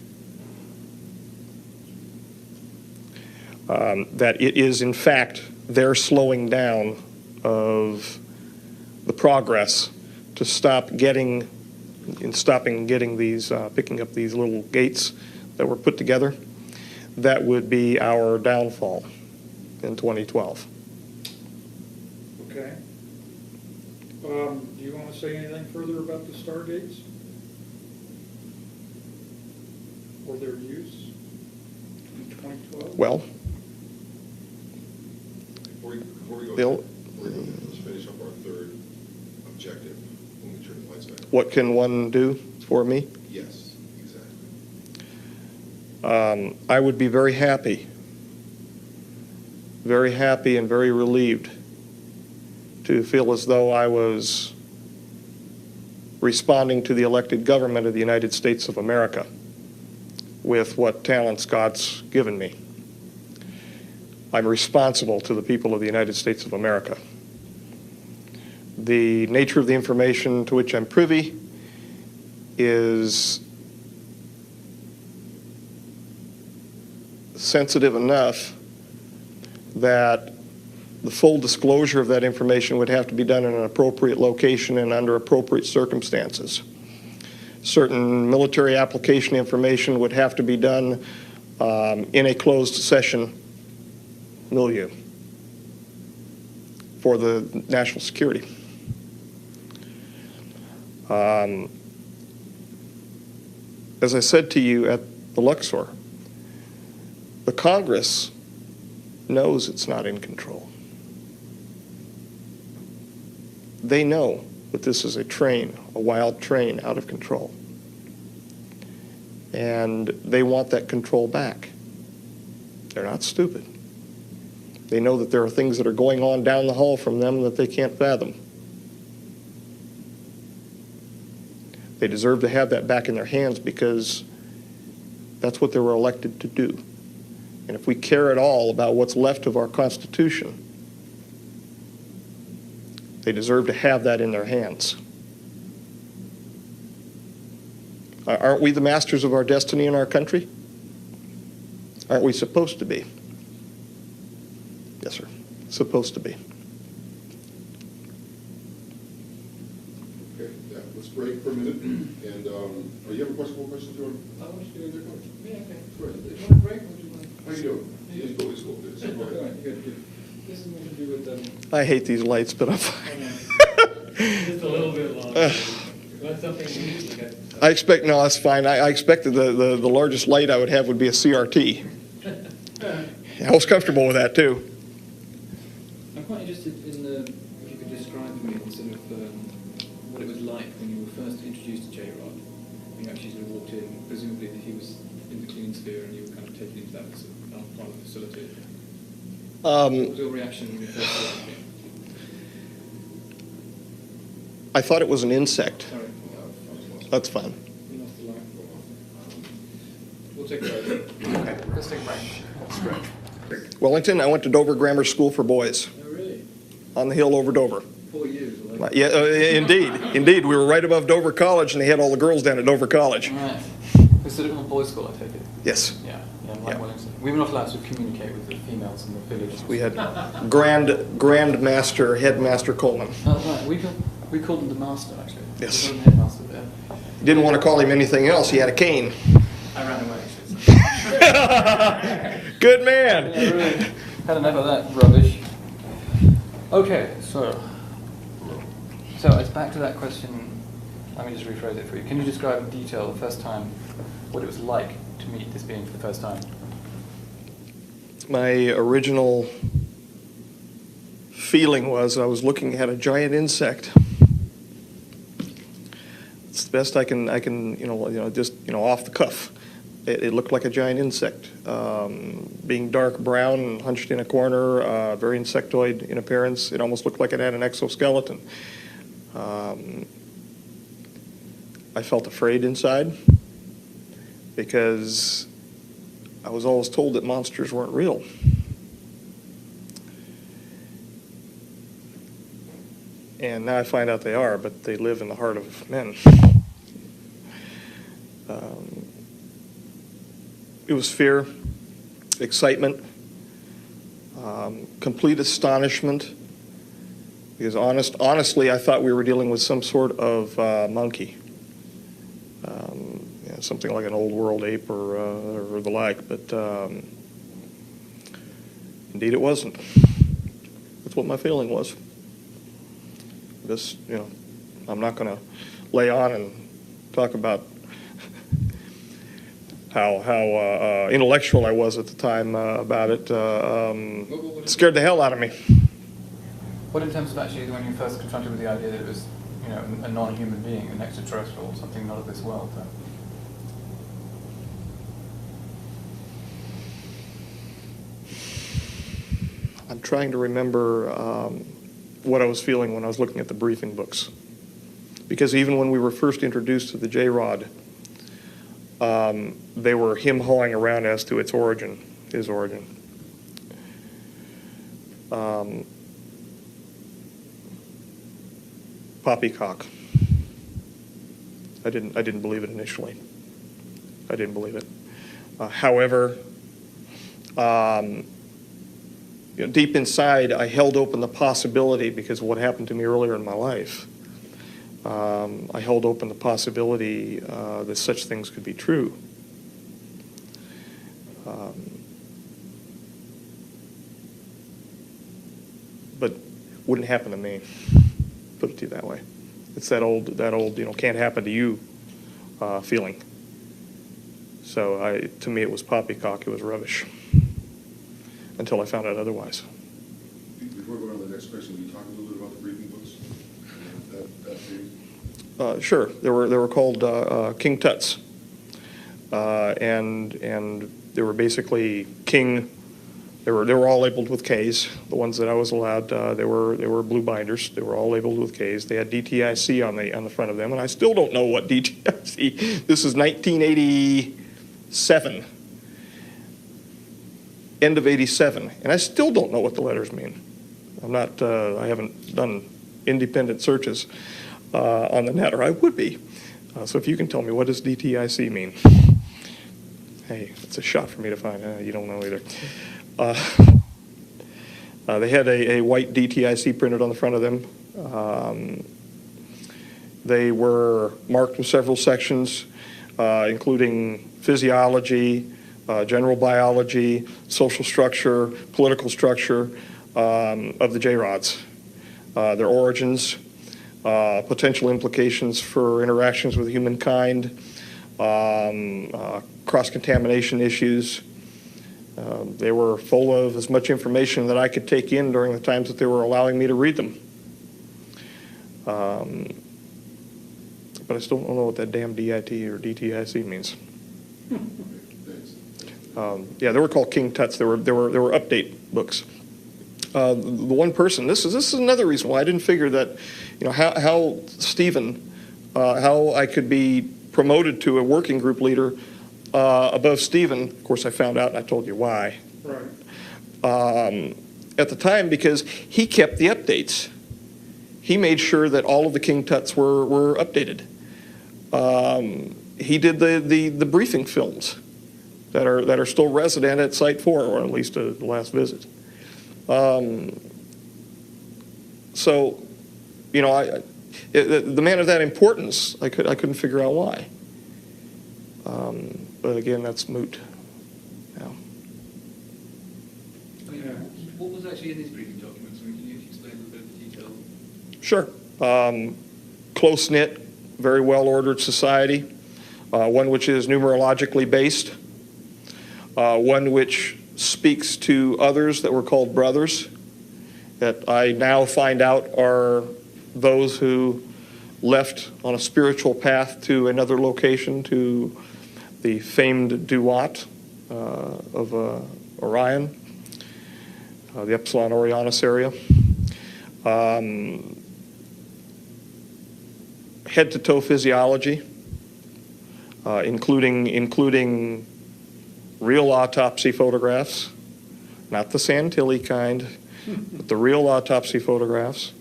That it is, in fact, their slowing down of the progress to stopping getting these, picking up these little gates that were put together. That would be our downfall in 2012. Okay. Do you want to say anything further about the Stargates? Or their use in 2012? Well, Before we go, Bill? let's finish up our third objective when we turn the lights back on. what can one do for me? Yes, exactly. I would be very happy and very relieved to feel as though I was responding to the elected government of the United States of America with what talents God's given me. I'm responsible to the people of the United States of America. The nature of the information to which I'm privy is sensitive enough that the full disclosure of that information would have to be done in an appropriate location and under appropriate circumstances. Certain military application information would have to be done in a closed session milieu for the national security. As I said to you at the Luxor, the Congress knows it's not in control. They know that this is a train, a wild train out of control. And they want that control back. They're not stupid. They know that there are things that are going on down the hall from them that they can't fathom. They deserve to have that back in their hands because that's what they were elected to do. And if we care at all about what's left of our Constitution, they deserve to have that in their hands. Aren't we the masters of our destiny in our country? Aren't we supposed to be? Yes, sir. Supposed to be. Okay, yeah, let's break for a minute. And, you have a question, more questions, Jordan? I want you to do their question. Yeah, okay. Go ahead. Do you want a break or do you want? How you doing? He's cool, he's cool. Yes, go All ahead. right, good, good. This is more to do with, I hate these lights, but I'm fine. Just a little bit longer. Want something new? We got- I expect, no, that's fine. I expected the largest light I would have would be a CRT. I was comfortable with that, too. I'm quite interested in if you could describe for me sort of what it was like when you were first introduced to J-Rod. When you actually sort of walked in, presumably that he was in the clean sphere and you were kind of taken into that part of the facility. What was your reaction when you first saw him? I thought it was an insect. Sorry, That's fine. we lost the line. We'll take a break. Okay, let's take a break. Wellington, I went to Dover Grammar School for Boys Oh, really? on the hill over Dover. 4 years, well, Yeah, indeed. We were right above Dover College, and they had all the girls down at Dover College. Right. Was it a boys' school, I take it? Yes. Yeah, like Wellington. We were not allowed to communicate with the females in the village. We had Grandmaster, Headmaster Coleman. Oh, right. We called him the master, actually. Yes. We called him headmaster there. Didn't want to call him anything else. He had a cane. I ran away, actually. Good man. Yeah, really. Had enough of that rubbish. Okay, so it's back to that question. Let me just rephrase it for you. Can you describe in detail the first time, what it was like to meet this being for the first time? My original feeling was I was looking at a giant insect. It's the best I can just off the cuff. It looked like a giant insect, being dark brown and hunched in a corner, very insectoid in appearance. It almost looked like it had an exoskeleton. I felt afraid inside because I was always told that monsters weren't real. And now I find out they are, but they live in the heart of men. It was fear, excitement, complete astonishment, because honestly, I thought we were dealing with some sort of monkey, something like an old world ape or the like, but indeed it wasn't. That's what my feeling was. This, I'm not going to lay on and talk about how intellectual I was at the time about it. Scared the hell out of me. What in terms of actually when you first confronted with the idea that it was, a non-human being, an extraterrestrial, something not of this world? I'm trying to remember what I was feeling when I was looking at the briefing books. Because even when we were first introduced to the J-Rod, they were him-hawing around as to its origin, his origin. Poppycock. I didn't believe it initially. I didn't believe it. However, deep inside, I held open the possibility, because of what happened to me earlier in my life. I held open the possibility that such things could be true. But wouldn't happen to me. Put it to you that way. It's that old can't happen to you feeling. So to me, it was poppycock. It was rubbish. Until I found out otherwise. Before going on to the next question, can you talk a little bit about the briefing books? That series? Sure. They were called King Tuts, and they were basically King. They were all labeled with K's. The ones that I was allowed, they were blue binders. They were all labeled with K's. They had DTIC on the front of them, and I still don't know what DTIC. This is 1987. End of 87, and I still don't know what the letters mean. I haven't done independent searches on the net, or I would be. So if you can tell me, what does DTIC mean? Hey, it's a shot for me to find. You don't know either. They had a white DTIC printed on the front of them. They were marked with several sections, including physiology, general biology, social structure, political structure of the J-Rods, their origins, potential implications for interactions with humankind, cross-contamination issues. They were full of as much information that I could take in during the times that they were allowing me to read them. But I still don't know what that damn DIT or DTIC means. Yeah, they were called King Tuts. They were update books. The one person. This is another reason why I didn't figure that, how Stephen, how I could be promoted to a working group leader above Stephen. Of course, I found out, and I told you why. Right. At the time, because he kept the updates. he made sure that all of the King Tuts were updated. He did the briefing films that are still resident at Site 4, or at least the last visit. So, you know, the man of that importance, I couldn't figure out why. But again, that's moot. Yeah. What was actually in these briefing documents? I mean, can you explain a little bit of the detail? Sure. Close-knit, very well-ordered society, one which is numerologically based, one which speaks to others that were called brothers, that I now find out are those who left on a spiritual path to another location, to the famed Duat of Orion, the Epsilon Orionis area. Head-to-toe physiology, including real autopsy photographs, not the Santilli kind, but the real autopsy photographs.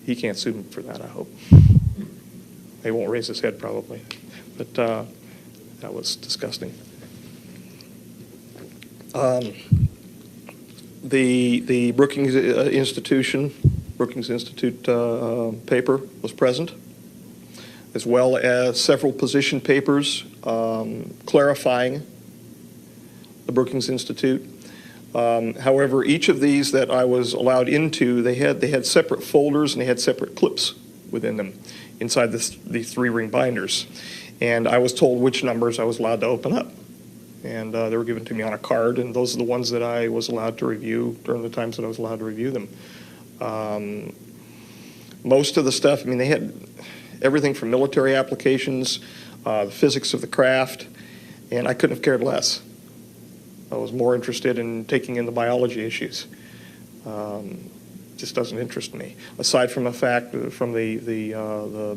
He can't sue me for that, I hope. He won't raise his head probably, but that was disgusting. The Brookings Institute paper was present, as well as several position papers clarifying the Brookings Institute. However, each of these that I was allowed into, they had separate folders and they had separate clips within them inside these three-ring binders. And I was told which numbers I was allowed to open up. And they were given to me on a card, and those are the ones that I was allowed to review during the times that I was allowed to review them. Most of the stuff, I mean, they had everything from military applications, the physics of the craft, and I couldn't have cared less. I was more interested in taking in the biology issues. Just doesn't interest me. Aside from the fact, from the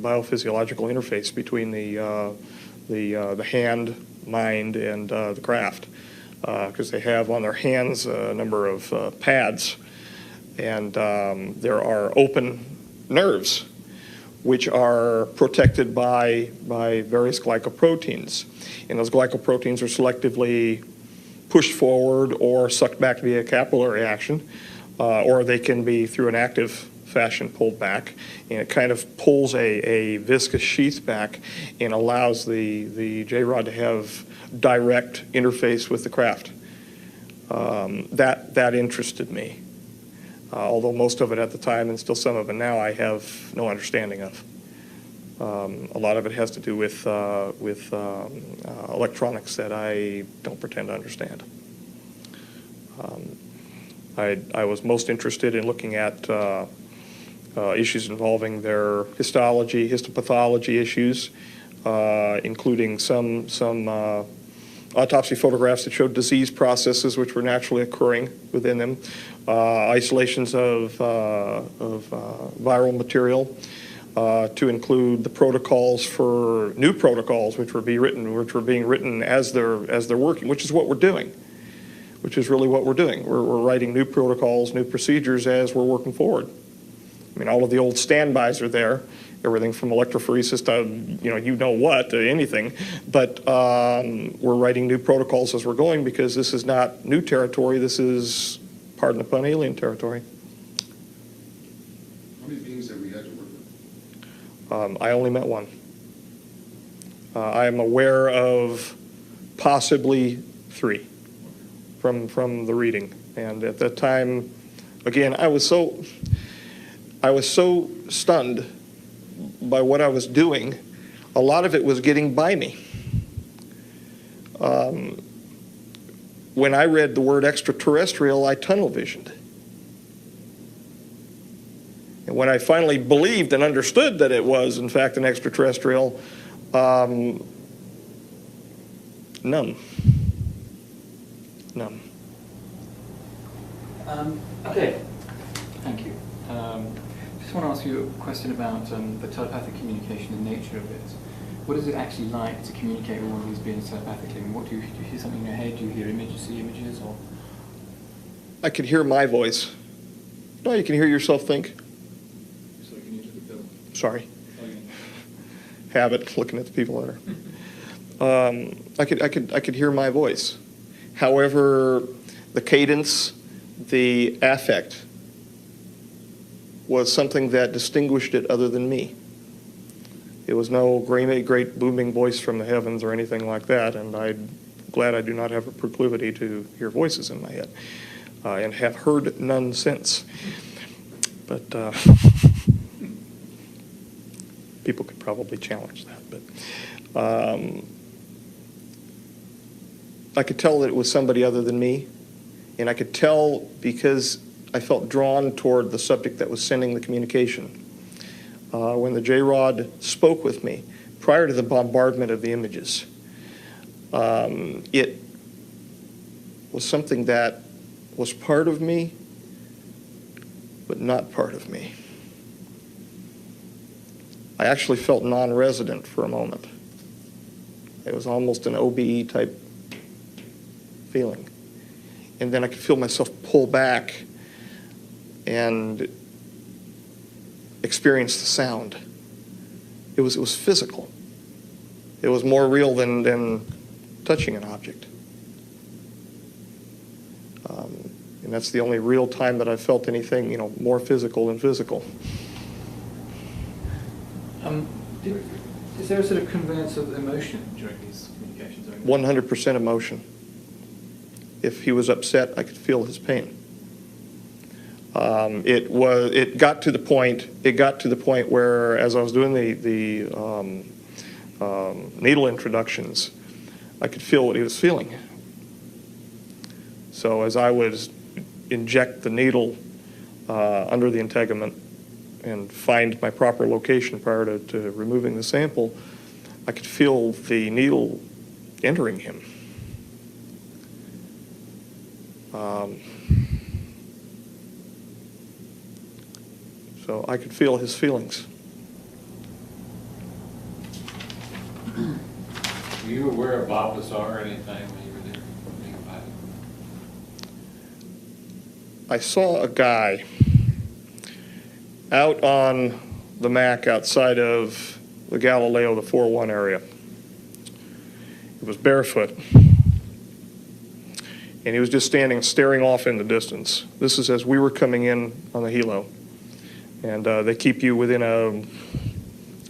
biophysiological interface between the hand, mind, and the craft, because they have on their hands a number of pads, and there are open nerves, which are protected by various glycoproteins, and those glycoproteins are selectively pushed forward or sucked back via capillary action, or they can be through an active fashion pulled back, and it kind of pulls a viscous sheath back and allows the J-rod to have direct interface with the craft. That interested me, although most of it at the time, and still some of it now, I have no understanding of. A lot of it has to do with electronics that I don't pretend to understand. I was most interested in looking at issues involving their histology, histopathology issues, including some autopsy photographs that showed disease processes which were naturally occurring within them, isolations of viral material, to include the protocols for new protocols which were being written as they're working, which is what we're doing, which is really what we're doing. We're writing new protocols, new procedures as we're working forward. I mean, all of the old standbys are there, everything from electrophoresis to you know what, to anything, but we're writing new protocols as we're going, because this is not new territory, this is, pardon the pun, alien territory. How many beings have we had to work with? I only met one. I am aware of possibly 3 from the reading. And at that time, again, I was so stunned by what I was doing. A lot of it was getting by me. When I read the word extraterrestrial, I tunnel visioned. And when I finally believed and understood that it was, in fact, an extraterrestrial, numb. Okay, thank you. Just want to ask you a question about the telepathic communication and nature of it. What is it actually like to communicate with one of these beings telepathically? And what do you hear something in your head? Do you hear images, see images, or? I could hear my voice No, you can hear yourself think. Sorry, can you do the bill? Sorry. Oh, yeah. Habit, looking at the people that are. I could hear my voice. However, the cadence, the affect was something that distinguished it other than me. It was no great booming voice from the heavens or anything like that, and I'm glad I do not have a proclivity to hear voices in my head, and have heard none since. But people could probably challenge that. But I could tell that it was somebody other than me, and I could tell because I felt drawn toward the subject that was sending the communication. When the J-Rod spoke with me prior to the bombardment of the images, it was something that was part of me, but not part of me. I actually felt non-resident for a moment. It was almost an OBE type feeling. And then I could feel myself pull back and experience the sound. It was physical. It was more real than touching an object. And that's the only real time that I felt anything, more physical than physical. Is there a sort of conveyance of emotion during these communications? 100% emotion. If he was upset, I could feel his pain. It got to the point where, as I was doing the needle introductions, I could feel what he was feeling. So as I would inject the needle under the integument and find my proper location prior to removing the sample, I could feel the needle entering him. So I could feel his feelings. Were you aware of Bob Lazar anytime when you were there? Anything about it? I saw a guy out on the Mac outside of the Galileo, the 4-1 area. He was barefoot. And he was just staring off in the distance. This is as we were coming in on the helo. And they keep you within a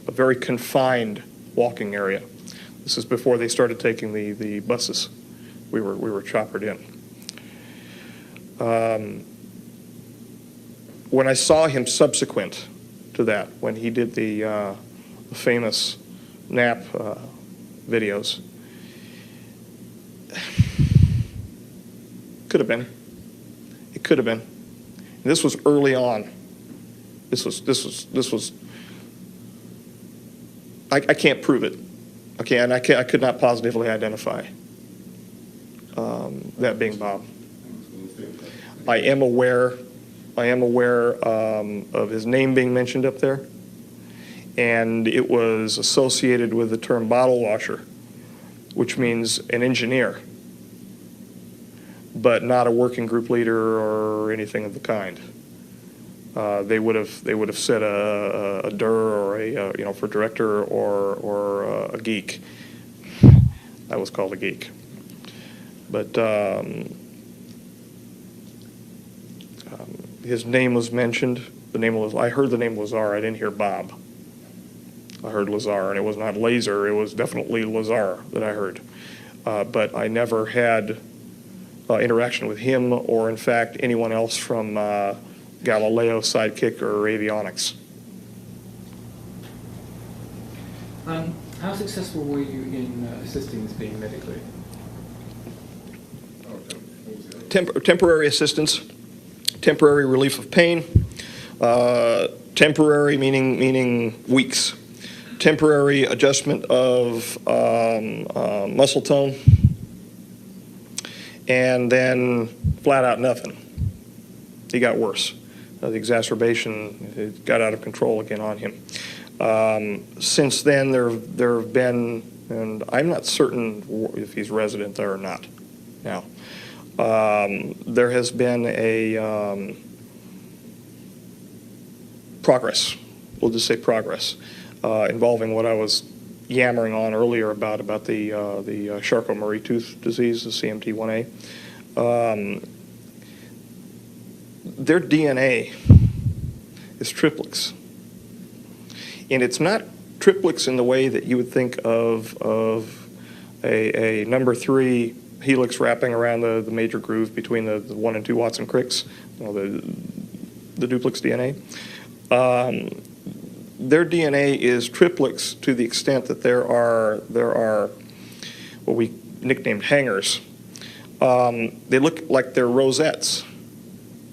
very confined walking area. This is before they started taking the buses. We were choppered in. When I saw him subsequent to that, when he did the famous nap videos, could have been. It could have been. And this was early on. This was. I can't prove it. Okay, and I could not positively identify that being Bob. I am aware of his name being mentioned up there, and it was associated with the term bottle washer, which means an engineer, but not a working group leader or anything of the kind. They would have said a DIR or a for director or a geek. I was called a geek, but his name was mentioned. I heard the name Lazar. I didn't hear Bob. I heard Lazar, and it was not Laser. It was definitely Lazar that I heard. But I never had interaction with him or, in fact, anyone else from Galileo, Sidekick, or Avionics. How successful were you in assisting this being medically? Temporary assistance, temporary relief of pain, temporary meaning weeks, temporary adjustment of muscle tone, and then flat out nothing. He got worse. The exacerbation, it got out of control again on him. Since then, there have been, and I'm not certain if he's resident there or not now, there has been progress. We'll just say progress, involving what I was yammering on earlier about the Charcot-Marie Tooth disease, the CMT1A. Their DNA is triplex. And it's not triplex in the way that you would think of a number 3 helix wrapping around the major groove between the 1 and 2 Watson Cricks, the duplex DNA. Their DNA is triplex to the extent that there are what we nicknamed hangers. They look like they're rosettes.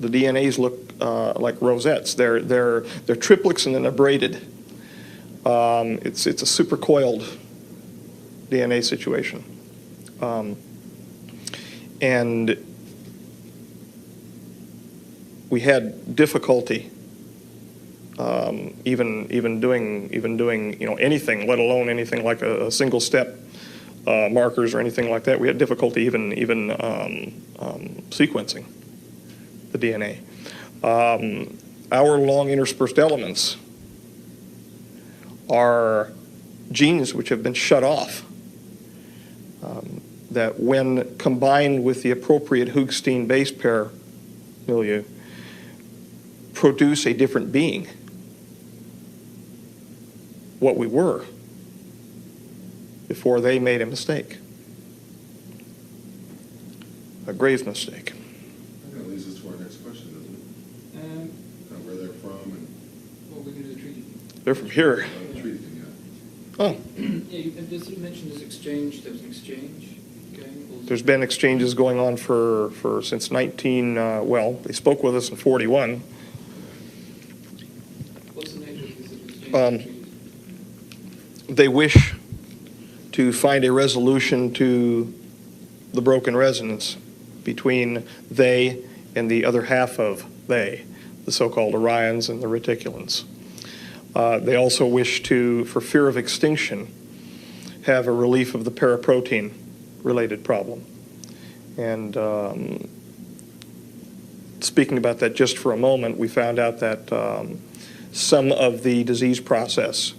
The DNAs look like rosettes. They're triplex and then they're braided. It's a supercoiled DNA situation. And we had difficulty even doing anything, let alone anything like a single step markers or anything like that. We had difficulty even sequencing the DNA. Our long interspersed elements are genes which have been shut off, that when combined with the appropriate Hoogsteen base pair milieu, produce a different being. What we were before they made a mistake. A grave mistake. That leads us to our next question, doesn't it? Kind of where they're from and what we're going to do the treaty. They're from here. the treaty thing, yeah. Oh, Yeah, you sort of mentioned this exchange. There was an exchange going. there's been exchanges going on for since they spoke with us in 41. What's the nature of this exchange? They wish to find a resolution to the broken resonance between they and the other half of they, the so-called Orions and the Reticulans. They also wish to, for fear of extinction, have a relief of the paraprotein-related problem. And speaking about that just for a moment, we found out that some of the disease process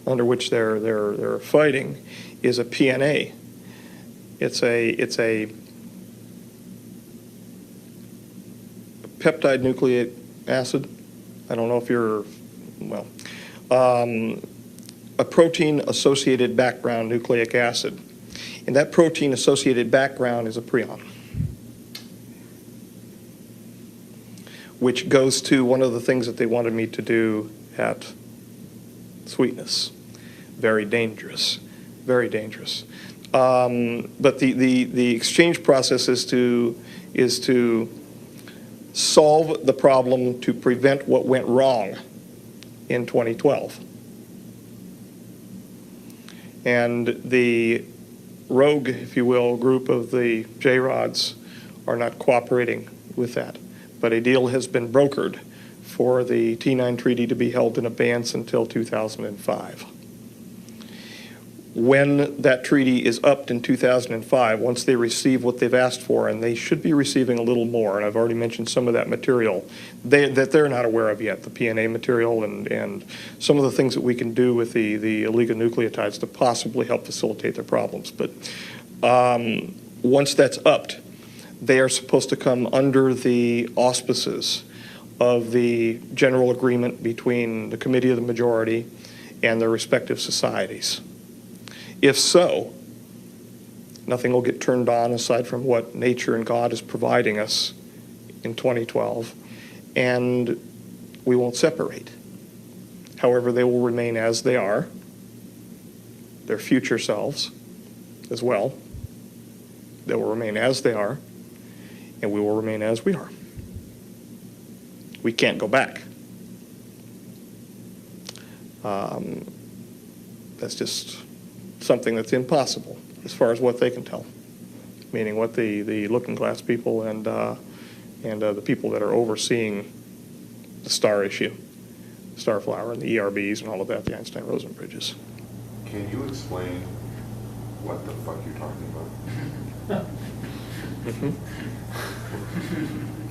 under which they're fighting is a PNA. It's a peptide nucleic acid. I don't know if you're, well, a protein-associated background nucleic acid. And that protein-associated background is a prion, which goes to one of the things that they wanted me to do at Sweetness. Very dangerous, very dangerous. But the exchange process is to solve the problem to prevent what went wrong in 2012. And the rogue, if you will, group of the J-Rods are not cooperating with that. But a deal has been brokered for the T9 treaty to be held in abeyance until 2005. When that treaty is upped in 2005, once they receive what they've asked for, and they should be receiving a little more, and I've already mentioned some of that material that they're not aware of yet, the PNA material and some of the things that we can do with the oligonucleotides to possibly help facilitate their problems. But once that's upped, they are supposed to come under the auspices of the general agreement between the Committee of the Majority and their respective societies. If so, nothing will get turned on aside from what nature and God is providing us in 2012, and we won't separate. However, they will remain as they are, their future selves as well. They will remain as they are, and we will remain as we are. We can't go back. That's just something that's impossible as far as what they can tell, meaning what the looking glass people and the people that are overseeing the star issue, Starflower and the ERBs and all of that, the Einstein-Rosen bridges. Can you explain what the fuck you're talking about?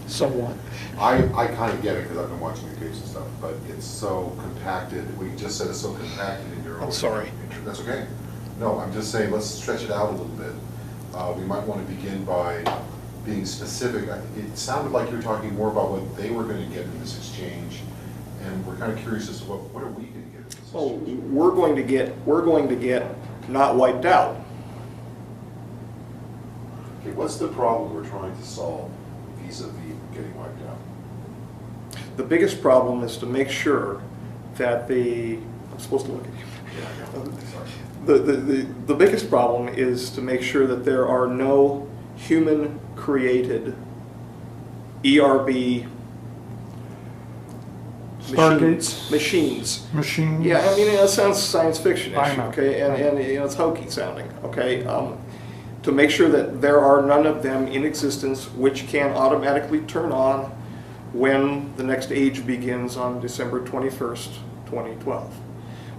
Somewhat. I kind of get it because I've been watching your tapes and stuff, but it's so compacted. What you just said is so compacted in your own. I'm sorry. That's okay. No, I'm just saying, let's stretch it out a little bit. We might want to begin by being specific. It sounded like you were talking more about what they were going to get in this exchange, and we're kind of curious as to what are we going to get in this exchange? Oh, we're going to get not wiped out. Okay, what's the problem we're trying to solve vis-a-vis getting wiped out? The biggest problem is to make sure that I'm supposed to look at you. Yeah, sorry. The biggest problem is to make sure that there are no human-created ERB Stargates? machines. Machines? Yeah, I mean, that sounds science fiction-ish, I know. okay, and you know, it's hokey sounding, okay? To make sure that there are none of them in existence which can automatically turn on when the next age begins on December 21st, 2012.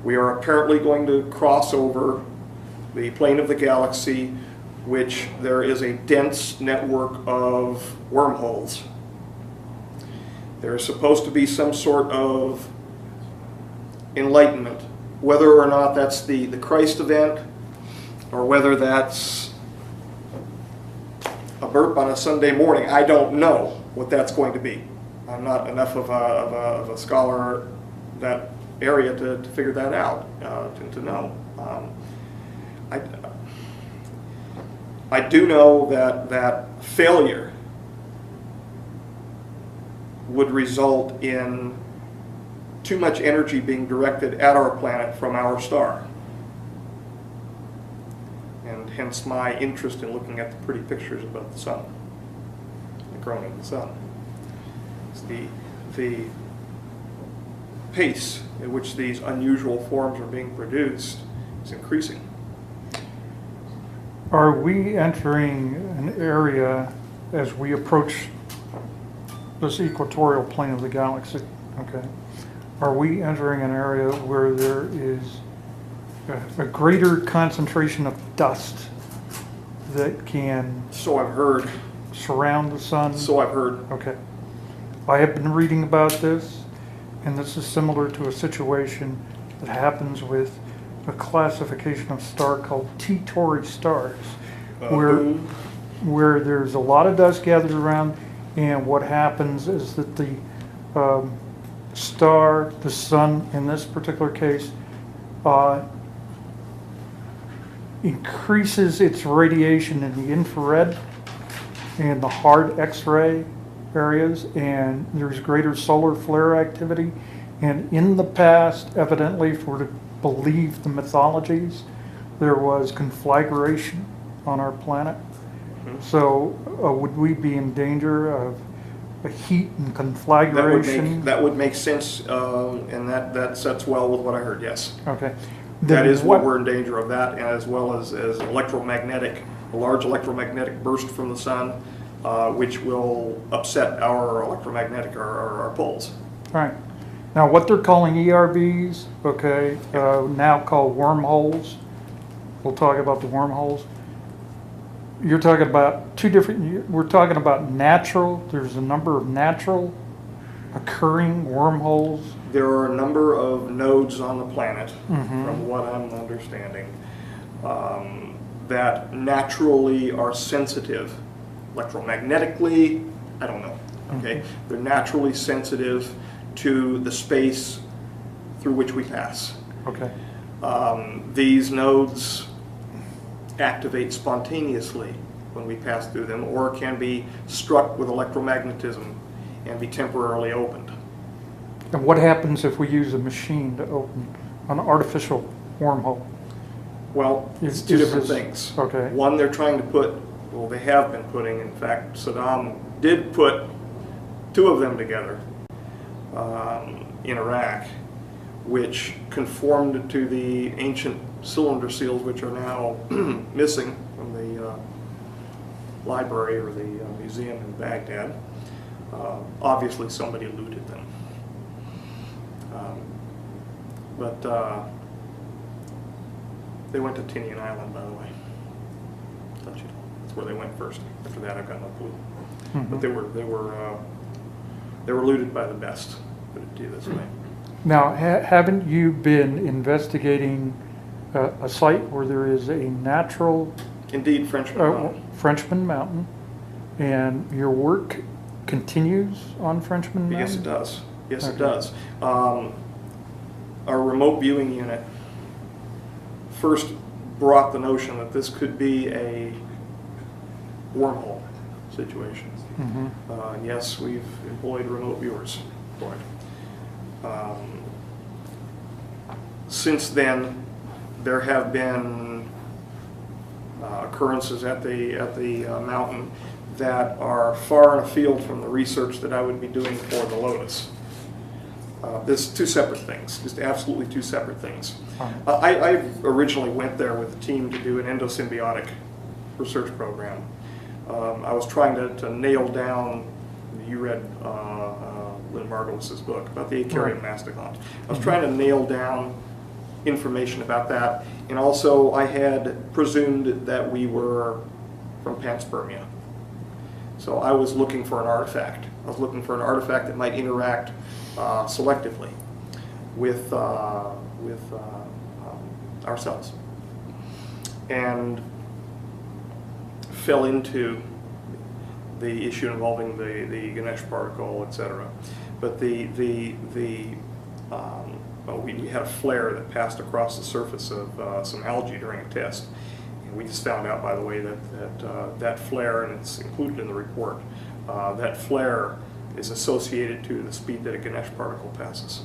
We are apparently going to cross over the plane of the galaxy, which there is a dense network of wormholes. There is supposed to be some sort of enlightenment, whether or not that's the Christ event, or whether that's a burp on a Sunday morning. I don't know what that's going to be. I'm not enough of a scholar that area to figure that out, to know. I do know that failure would result in too much energy being directed at our planet from our star. And hence my interest in looking at the pretty pictures about the sun, the corona of the sun. It's the pace at which these unusual forms are being produced is increasing. Are we entering an area as we approach this equatorial plane of the galaxy? Okay. Are we entering an area where there is a greater concentration of dust that can So I've heard. surround the sun? So I've heard. Okay. I have been reading about this, and this is similar to a situation that happens with a classification of star called T-Tauri stars, where there's a lot of dust gathered around, and what happens is that the star, the sun in this particular case, increases its radiation in the infrared and the hard X-ray areas, and there's greater solar flare activity. And in the past, evidently, if we're to believe the mythologies, there was conflagration on our planet. So would we be in danger of a heat and conflagration? That would make sense, and that sets well with what I heard, yes. Okay. That Then is what we're in danger of, that, as well as a large electromagnetic burst from the sun, which will upset our electromagnetic, our poles. Right. Now, what they're calling ERBs, okay, now called wormholes. We'll talk about the wormholes. You're talking about two different, we're talking about natural, there's a number of natural occurring wormholes. There are a number of nodes on the planet, from what I'm understanding, that naturally are sensitive electromagnetically. I don't know. Okay, they're naturally sensitive to the space through which we pass. Okay. These nodes activate spontaneously when we pass through them, or can be struck with electromagnetism and be temporarily opened. And what happens if we use a machine to open an artificial wormhole? Well, it's Is two different this- things. okay. One, they're trying to put, well, they have been putting, in fact, Saddam did put two of them together in Iraq, which conformed to the ancient cylinder seals, which are now missing from the library or the museum in Baghdad. Obviously, somebody looted them. But they went to Tinian Island, by the way. Let you know. That's where they went first. After that, I've got no clue. Mhm. But they were looted by the best, put it to you this way. Now, haven't you been investigating a site where there is a natural Indeed, Frenchman. Frenchman Mountain, and your work continues on Frenchman Mountain? Yes, it does. Yes, it Okay. does. Our remote viewing unit first brought the notion that this could be a wormhole situation. Mhm. And yes, we've employed remote viewers for it. Since then, there have been occurrences at the mountain that are far and afield from the research that I would be doing for the Lotus. There's two separate things, just absolutely two separate things. I originally went there with a team to do an endosymbiotic research program. I was trying to nail down, you read Lynn Margulis's book about the Acarian mastodon. I was trying to nail down information about that, and also I had presumed that we were from panspermia. So I was looking for an artifact. I was looking for an artifact that might interact selectively with ourselves, and fell into the issue involving the Ganesh particle, etc. But we had a flare that passed across the surface of some algae during a test. And we just found out, by the way, that flare, and it's included in the report, that flare is associated to the speed that a Ganesh particle passes.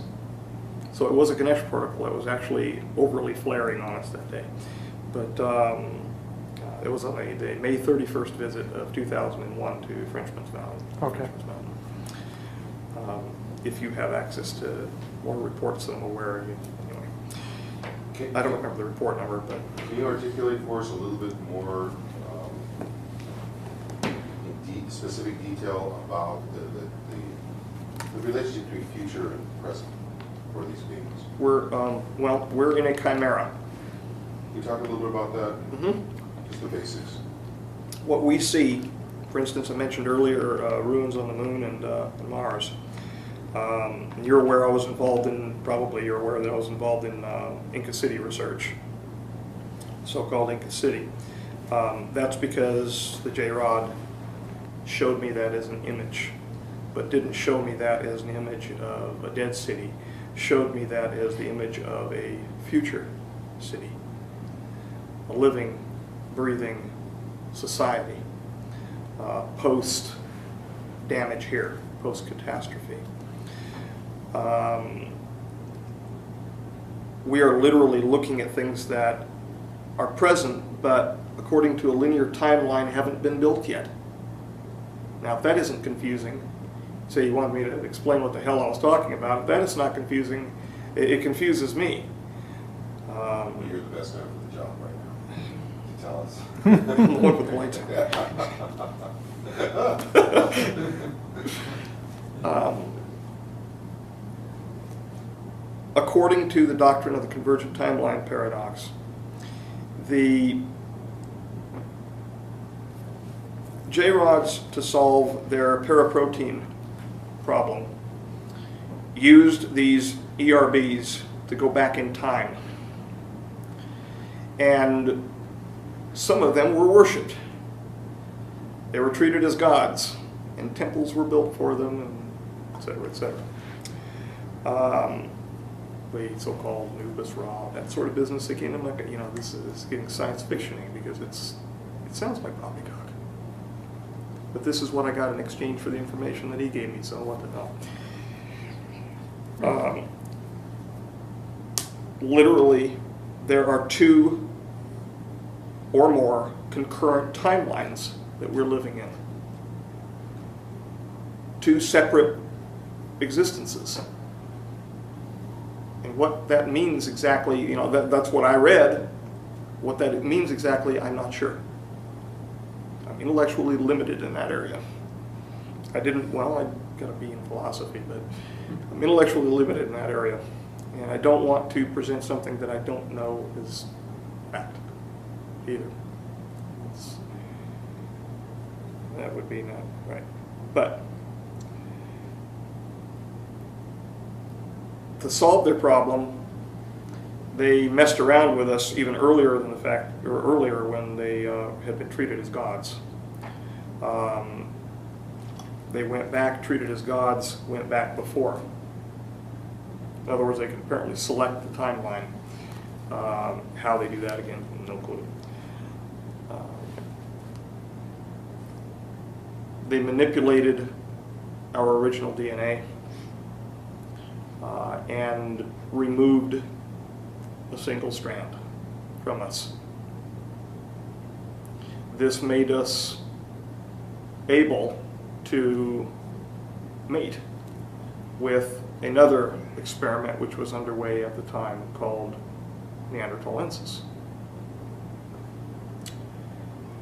So it was a Ganesh particle that was actually overly flaring on us that day. But it was on the May 31st visit of 2001 to Frenchman's Mountain. Okay. Frenchman's Mountain. If you have access to more reports than I'm aware of, anyway. I don't remember the report number, but. Can you articulate for us a little bit more in specific detail about the relationship between future and present for these beings? We're in a chimera. Can you talk a little bit about that? Mm-hmm. Just the basics. What we see, for instance, I mentioned earlier ruins on the moon and Mars. You're aware I was involved in, probably you're aware that I was involved in Inca City research, so-called Inca City. That's because the J-Rod showed me that as an image, but didn't show me that as an image of a dead city, showed me that as the image of a future city, a living, breathing society, post-damage here, post-catastrophe. We are literally looking at things that are present, but according to a linear timeline haven't been built yet. Now, if that isn't confusing, say you want me to explain what the hell I was talking about, if that is not confusing, it confuses me. You're the best guy for the job right now. To tell us. Look with lights. According to the doctrine of the convergent timeline paradox, the J-rods, to solve their paraprotein problem, used these ERBs to go back in time. And some of them were worshipped. They were treated as gods, and temples were built for them, and et cetera, et cetera. The so-called Nubis Ra, that sort of business. Again, I'm not, this is getting science fictiony because it sounds like poppycock. But this is what I got in exchange for the information that he gave me, so what the hell. Literally, there are two or more concurrent timelines that we're living in. Two separate existences. And what that means exactly, that's what I read. What that means exactly, I'm not sure. I'm intellectually limited in that area. I got to be in philosophy, but I'm intellectually limited in that area. And I don't want to present something that I don't know is fact either. That would be not right. But to solve their problem, they messed around with us even earlier than earlier when they had been treated as gods. They went back, treated as gods, went back before. In other words, they could apparently select the timeline. How they do that, again, no clue. They manipulated our original DNA and removed a single strand from us. This made us able to mate with another experiment which was underway at the time called Neanderthalensis.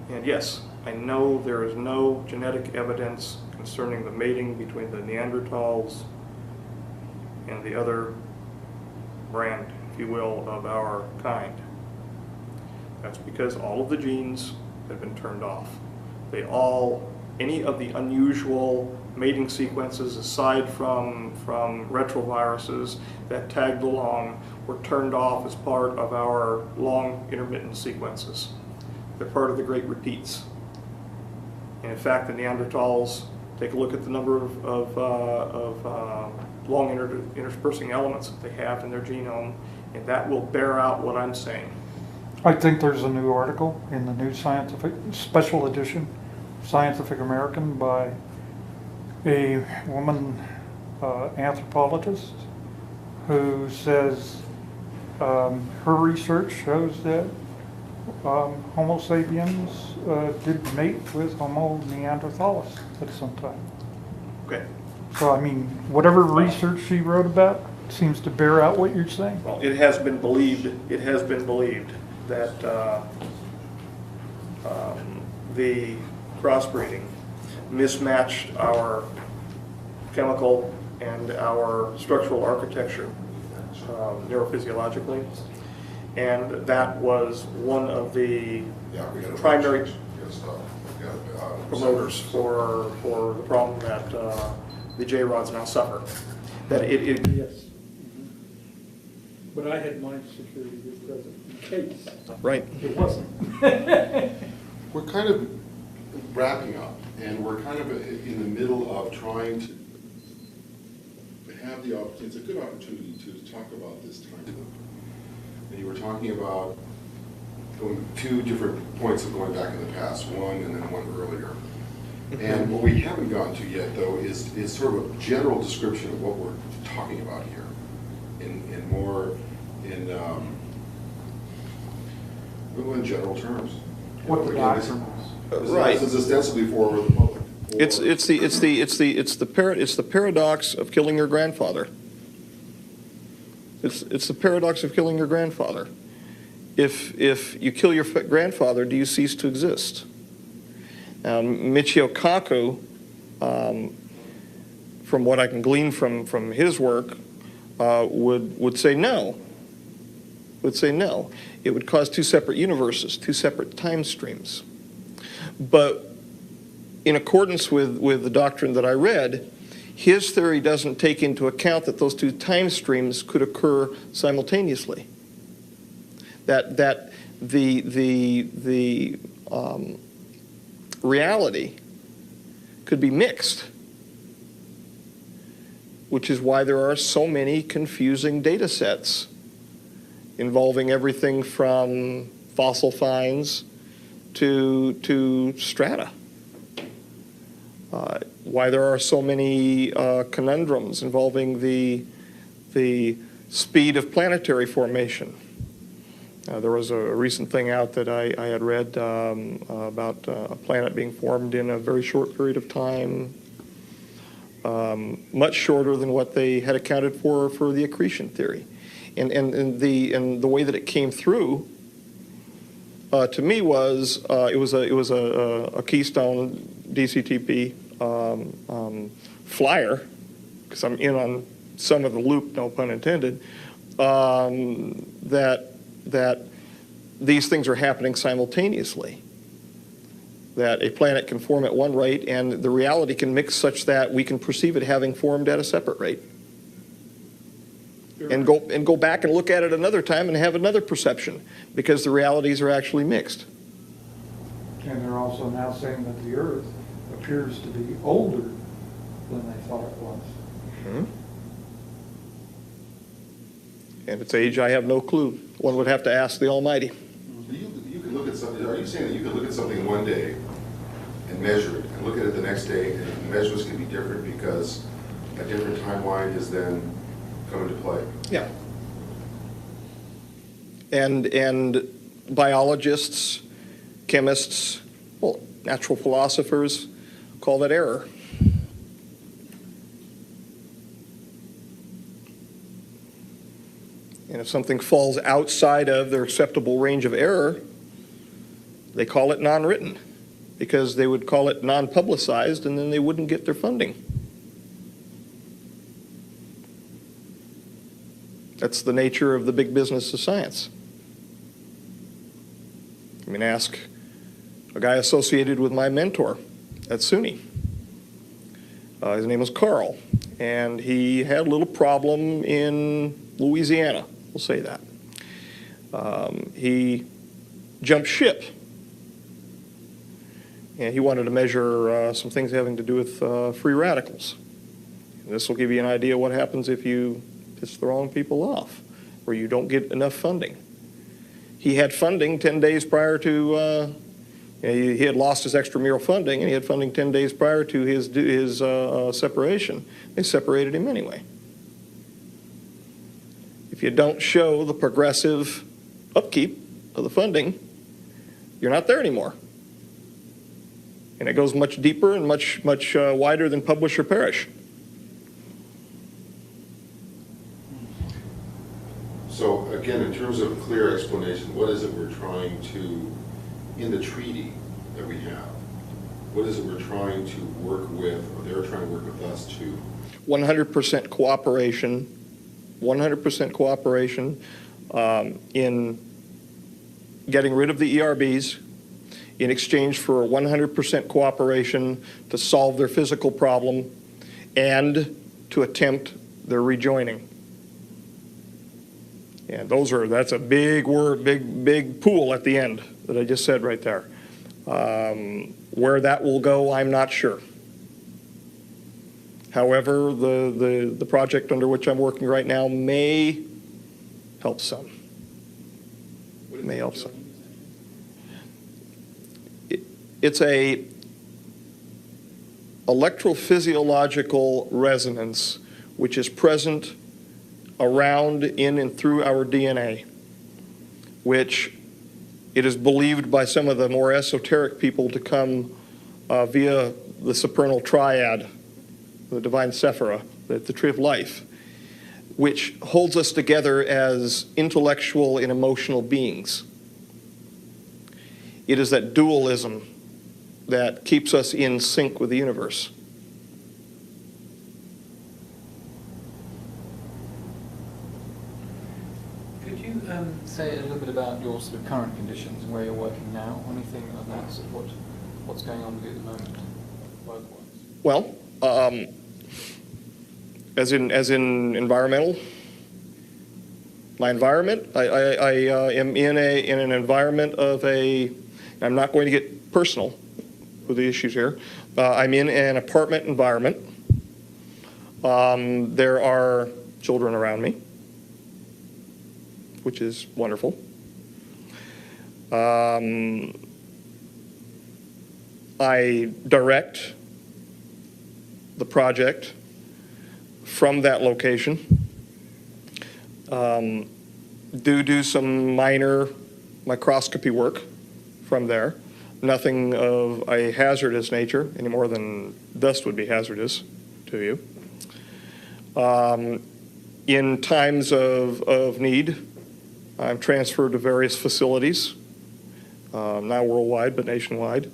And yes, I know there is no genetic evidence concerning the mating between the Neanderthals and the other brand, if you will, of our kind. That's because all of the genes have been turned off. Any of the unusual mating sequences aside from retroviruses that tagged along were turned off as part of our long intermittent sequences. They're part of the great repeats. And in fact, the Neanderthals, take a look at the number of long interspersing elements that they have in their genome, and that will bear out what I'm saying. I think there's a new article in the new scientific special edition, Scientific American, by a woman anthropologist who says her research shows that Homo sapiens did mate with Homo neanderthalis at some time. Okay. So I mean, whatever research she wrote about seems to bear out what you're saying. Well, it has been believed that the crossbreeding mismatched our chemical and our structural architecture neurophysiologically, and that was one of the primary promoters for the problem that the J-rods now suffer. That Yes. But I had my security present in case Right. it wasn't. We're kind of wrapping up, and we're kind of in the middle of trying to have the opportunity, it's a good opportunity to talk about this time. And you were talking about going two different points of going back in the past, one and then one earlier. And what we haven't gotten to yet, though, is sort of a general description of what we're talking about here, in general terms. What the doctrine is. Right. This is ostensibly for the public. It's the paradox of killing your grandfather. It's the paradox of killing your grandfather. If you kill your grandfather, do you cease to exist? Michio Kaku, from what I can glean from his work, would say no. Would say no. It would cause two separate universes, two separate time streams. But in accordance with the doctrine that I read, his theory doesn't take into account that those two time streams could occur simultaneously. That the reality could be mixed, which is why there are so many confusing data sets involving everything from fossil finds to strata. Why there are so many conundrums involving the speed of planetary formation. There was a recent thing out that I had read about a planet being formed in a very short period of time, much shorter than what they had accounted for the accretion theory. And the way that it came through to me was it was a Keystone DCTP flyer, because I'm in on some of the loop, no pun intended, that these things are happening simultaneously. that a planet can form at one rate and the reality can mix such that we can perceive it having formed at a separate rate. And go back and look at it another time and have another perception, because the realities are actually mixed. And they're also now saying that the Earth appears to be older than they thought it was. Mm-hmm. And its age, I have no clue. One would have to ask the Almighty. You could look at something, are you saying that you could look at something one day and measure it, and look at it the next day, and the measurements can be different because a different timeline is then come into play? Yeah. And biologists, chemists, well, natural philosophers call that error. And if something falls outside of their acceptable range of error, they call it non-written, because they would call it non-publicized, and then they wouldn't get their funding. That's the nature of the big business of science. I mean, ask a guy associated with my mentor at SUNY. His name was Carl, and he had a little problem in Louisiana, we'll say that. He jumped ship, and he wanted to measure some things having to do with free radicals. And this will give you an idea what happens if you piss the wrong people off, or you don't get enough funding. He had funding 10 days prior to, he had lost his extramural funding, and he had funding 10 days prior to his separation. They separated him anyway. If you don't show the progressive upkeep of the funding, you're not there anymore. And it goes much deeper and much wider than publish or perish. So again, in terms of clear explanation, what is it we're trying to, in the treaty that we have, what is it we're trying to work with, or they're trying to work with us to? 100% cooperation, 100% cooperation in getting rid of the ERBs in exchange for 100% cooperation to solve their physical problem and to attempt their rejoining. And that's a big word, big pool at the end that I just said right there. Where that will go, I'm not sure. However, the project under which I'm working right now may help some. May help some. It's a electrophysiological resonance which is present around, in, and through our DNA, which it is believed by some of the more esoteric people to come via the supernal triad, the divine Sephira, the tree of life, which holds us together as intellectual and emotional beings. It is that dualism that keeps us in sync with the universe. Could you say a little bit about your sort of current conditions and where you're working now? Anything of that sort of what's going on with you at the moment, work-wise? Well, as in environmental, my environment, I am in an environment of I'm not going to get personal with the issues here. I'm in an apartment environment. There are children around me, which is wonderful. I direct the project from that location. Do some minor microscopy work from there. Nothing of a hazardous nature, any more than dust would be hazardous to you. In times of need, I'm transferred to various facilities, not worldwide, but nationwide,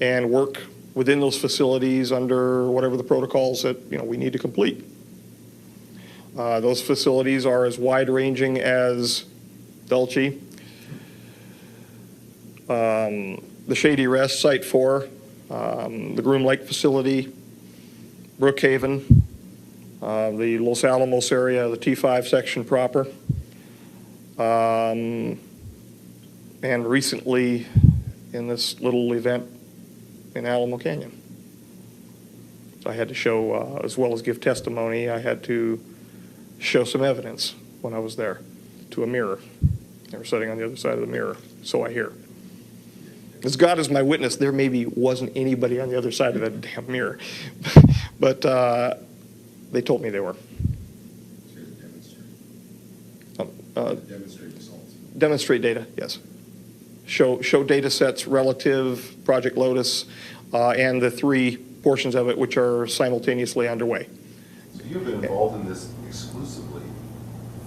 and work within those facilities under whatever the protocols that we need to complete. Those facilities are as wide-ranging as Dulce, the Shady Rest, Site 4, the Groom Lake facility, Brookhaven, the Los Alamos area, the T5 section proper, and recently in this little event in Alamo Canyon. So I had to show, as well as give testimony, I had to show some evidence when I was there to a mirror. They were sitting on the other side of the mirror, so I hear. As God is my witness, there maybe wasn't anybody on the other side of that damn mirror. But they told me they were. Demonstrate results. Demonstrate data, yes. Show data sets relative, Project Lotus, and the 3 portions of it which are simultaneously underway. So you've been involved in this exclusively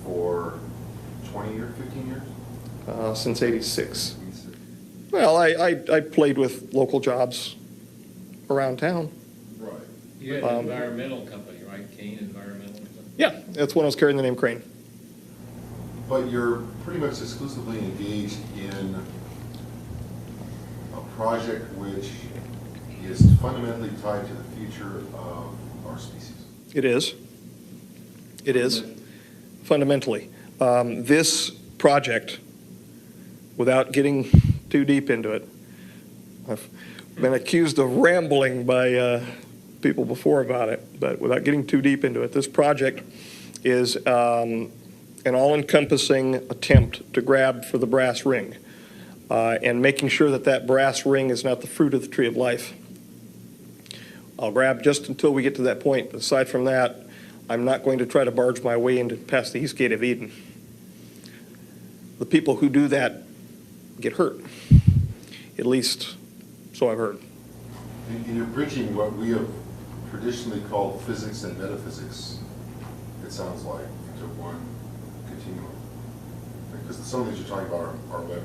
for 20 years, 15 years? Since '86. Well, I played with local jobs around town. Right. You had an environmental company, right? Kane Environmental or something? Yeah, that's when I was carrying the name Crane. But you're pretty much exclusively engaged in a project which is fundamentally tied to the future of our species. It is. It is, fundamentally. This project, without getting too deep into it, I've been accused of rambling by people before about it, but without getting too deep into it, this project is an all-encompassing attempt to grab for the brass ring and making sure that that brass ring is not the fruit of the tree of life. I'll grab just until we get to that point. Aside from that, I'm not going to try to barge my way into past the east gate of Eden. The people who do that get hurt, at least so I've heard. And you're bridging what we have traditionally called physics and metaphysics, it sounds like, into one continuum. Because some of the things you're talking about are what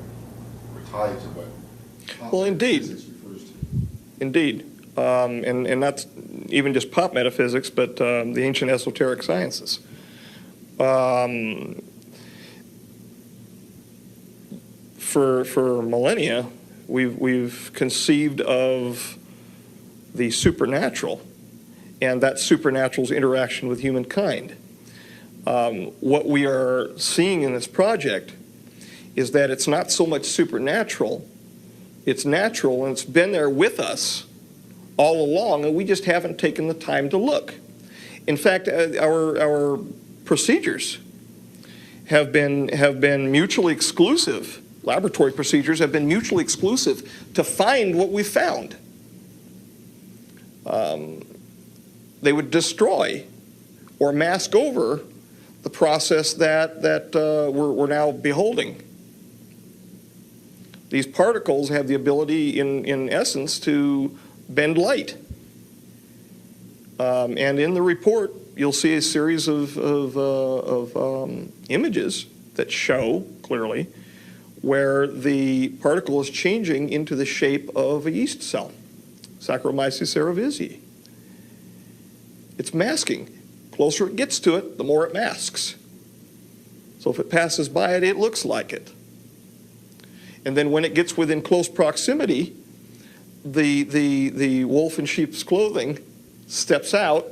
are tied to what Well, indeed. physics refers to. Indeed. And not even just pop metaphysics, but the ancient esoteric sciences. For millennia, we've conceived of the supernatural and that supernatural's interaction with humankind. What we are seeing in this project is that it's not so much supernatural, it's natural, and it's been there with us all along, and we just haven't taken the time to look. In fact, our procedures have been mutually exclusive. Laboratory procedures have been mutually exclusive to find what we found. They would destroy or mask over the process that we're now beholding. These particles have the ability, in essence, to bend light. And in the report, you'll see a series of images that show clearly where the particle is changing into the shape of a yeast cell, Saccharomyces cerevisiae. It's masking. Closer it gets to it, the more it masks. So if it passes by it, it looks like it. And then when it gets within close proximity, the wolf in sheep's clothing steps out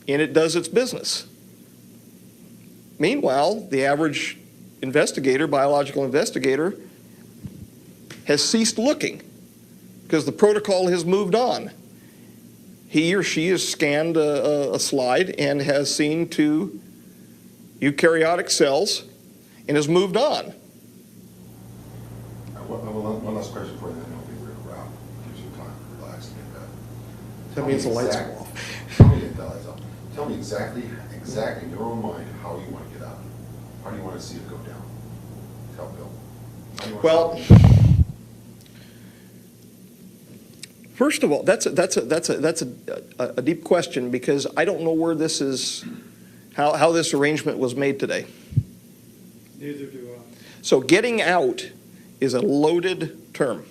and it does its business. Meanwhile, the average investigator, biological investigator, has ceased looking because the protocol has moved on. He or she has scanned a slide and has seen 2 eukaryotic cells and has moved on. One last question for you, then I'll be real wrap. Gives you time to relax and get that. That means the lights go off. Tell me exactly in your own mind how you want to get out. How do you want to see it go down? Tell Bill. How do you want to see it go down? First of all, that's a deep question because I don't know where this is, how this arrangement was made today. Neither do I. So getting out is a loaded term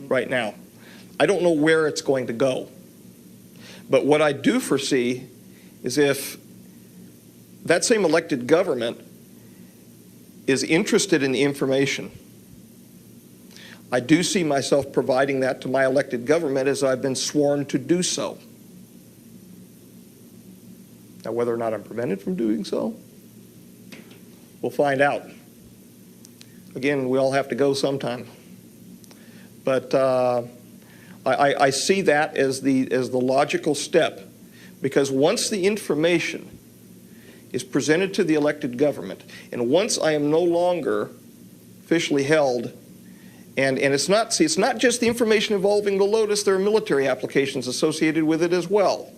right now. I don't know where it's going to go. But what I do foresee is if that same elected government is interested in the information, I do see myself providing that to my elected government as I've been sworn to do so. Now, whether or not I'm prevented from doing so, we'll find out. Again, we all have to go sometime. But I see that as the logical step, because once the information is presented to the elected government, and once I am no longer officially held, and it's not just the information involving the Lotus, there are military applications associated with it as well,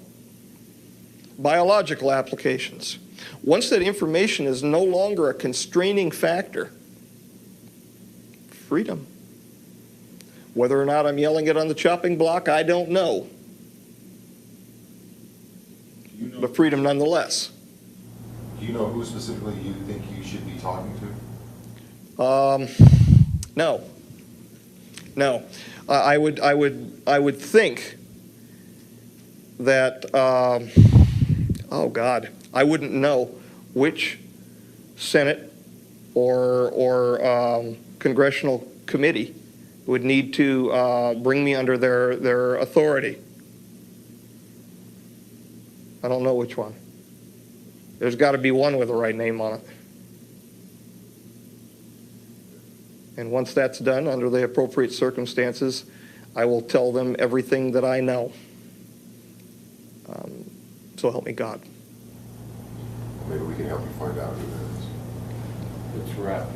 biological applications. Once that information is no longer a constraining factor, freedom. Whether or not I'm yelling it on the chopping block, I don't know. But freedom nonetheless. Do you know who specifically you think you should be talking to? No. No. I would think that, oh God, I wouldn't know which Senate or congressional committee would need to bring me under their authority. I don't know which one. There's got to be one with the right name on it. And once that's done, under the appropriate circumstances, I will tell them everything that I know. So help me God. Maybe we can help you find out who that is. Let's wrap.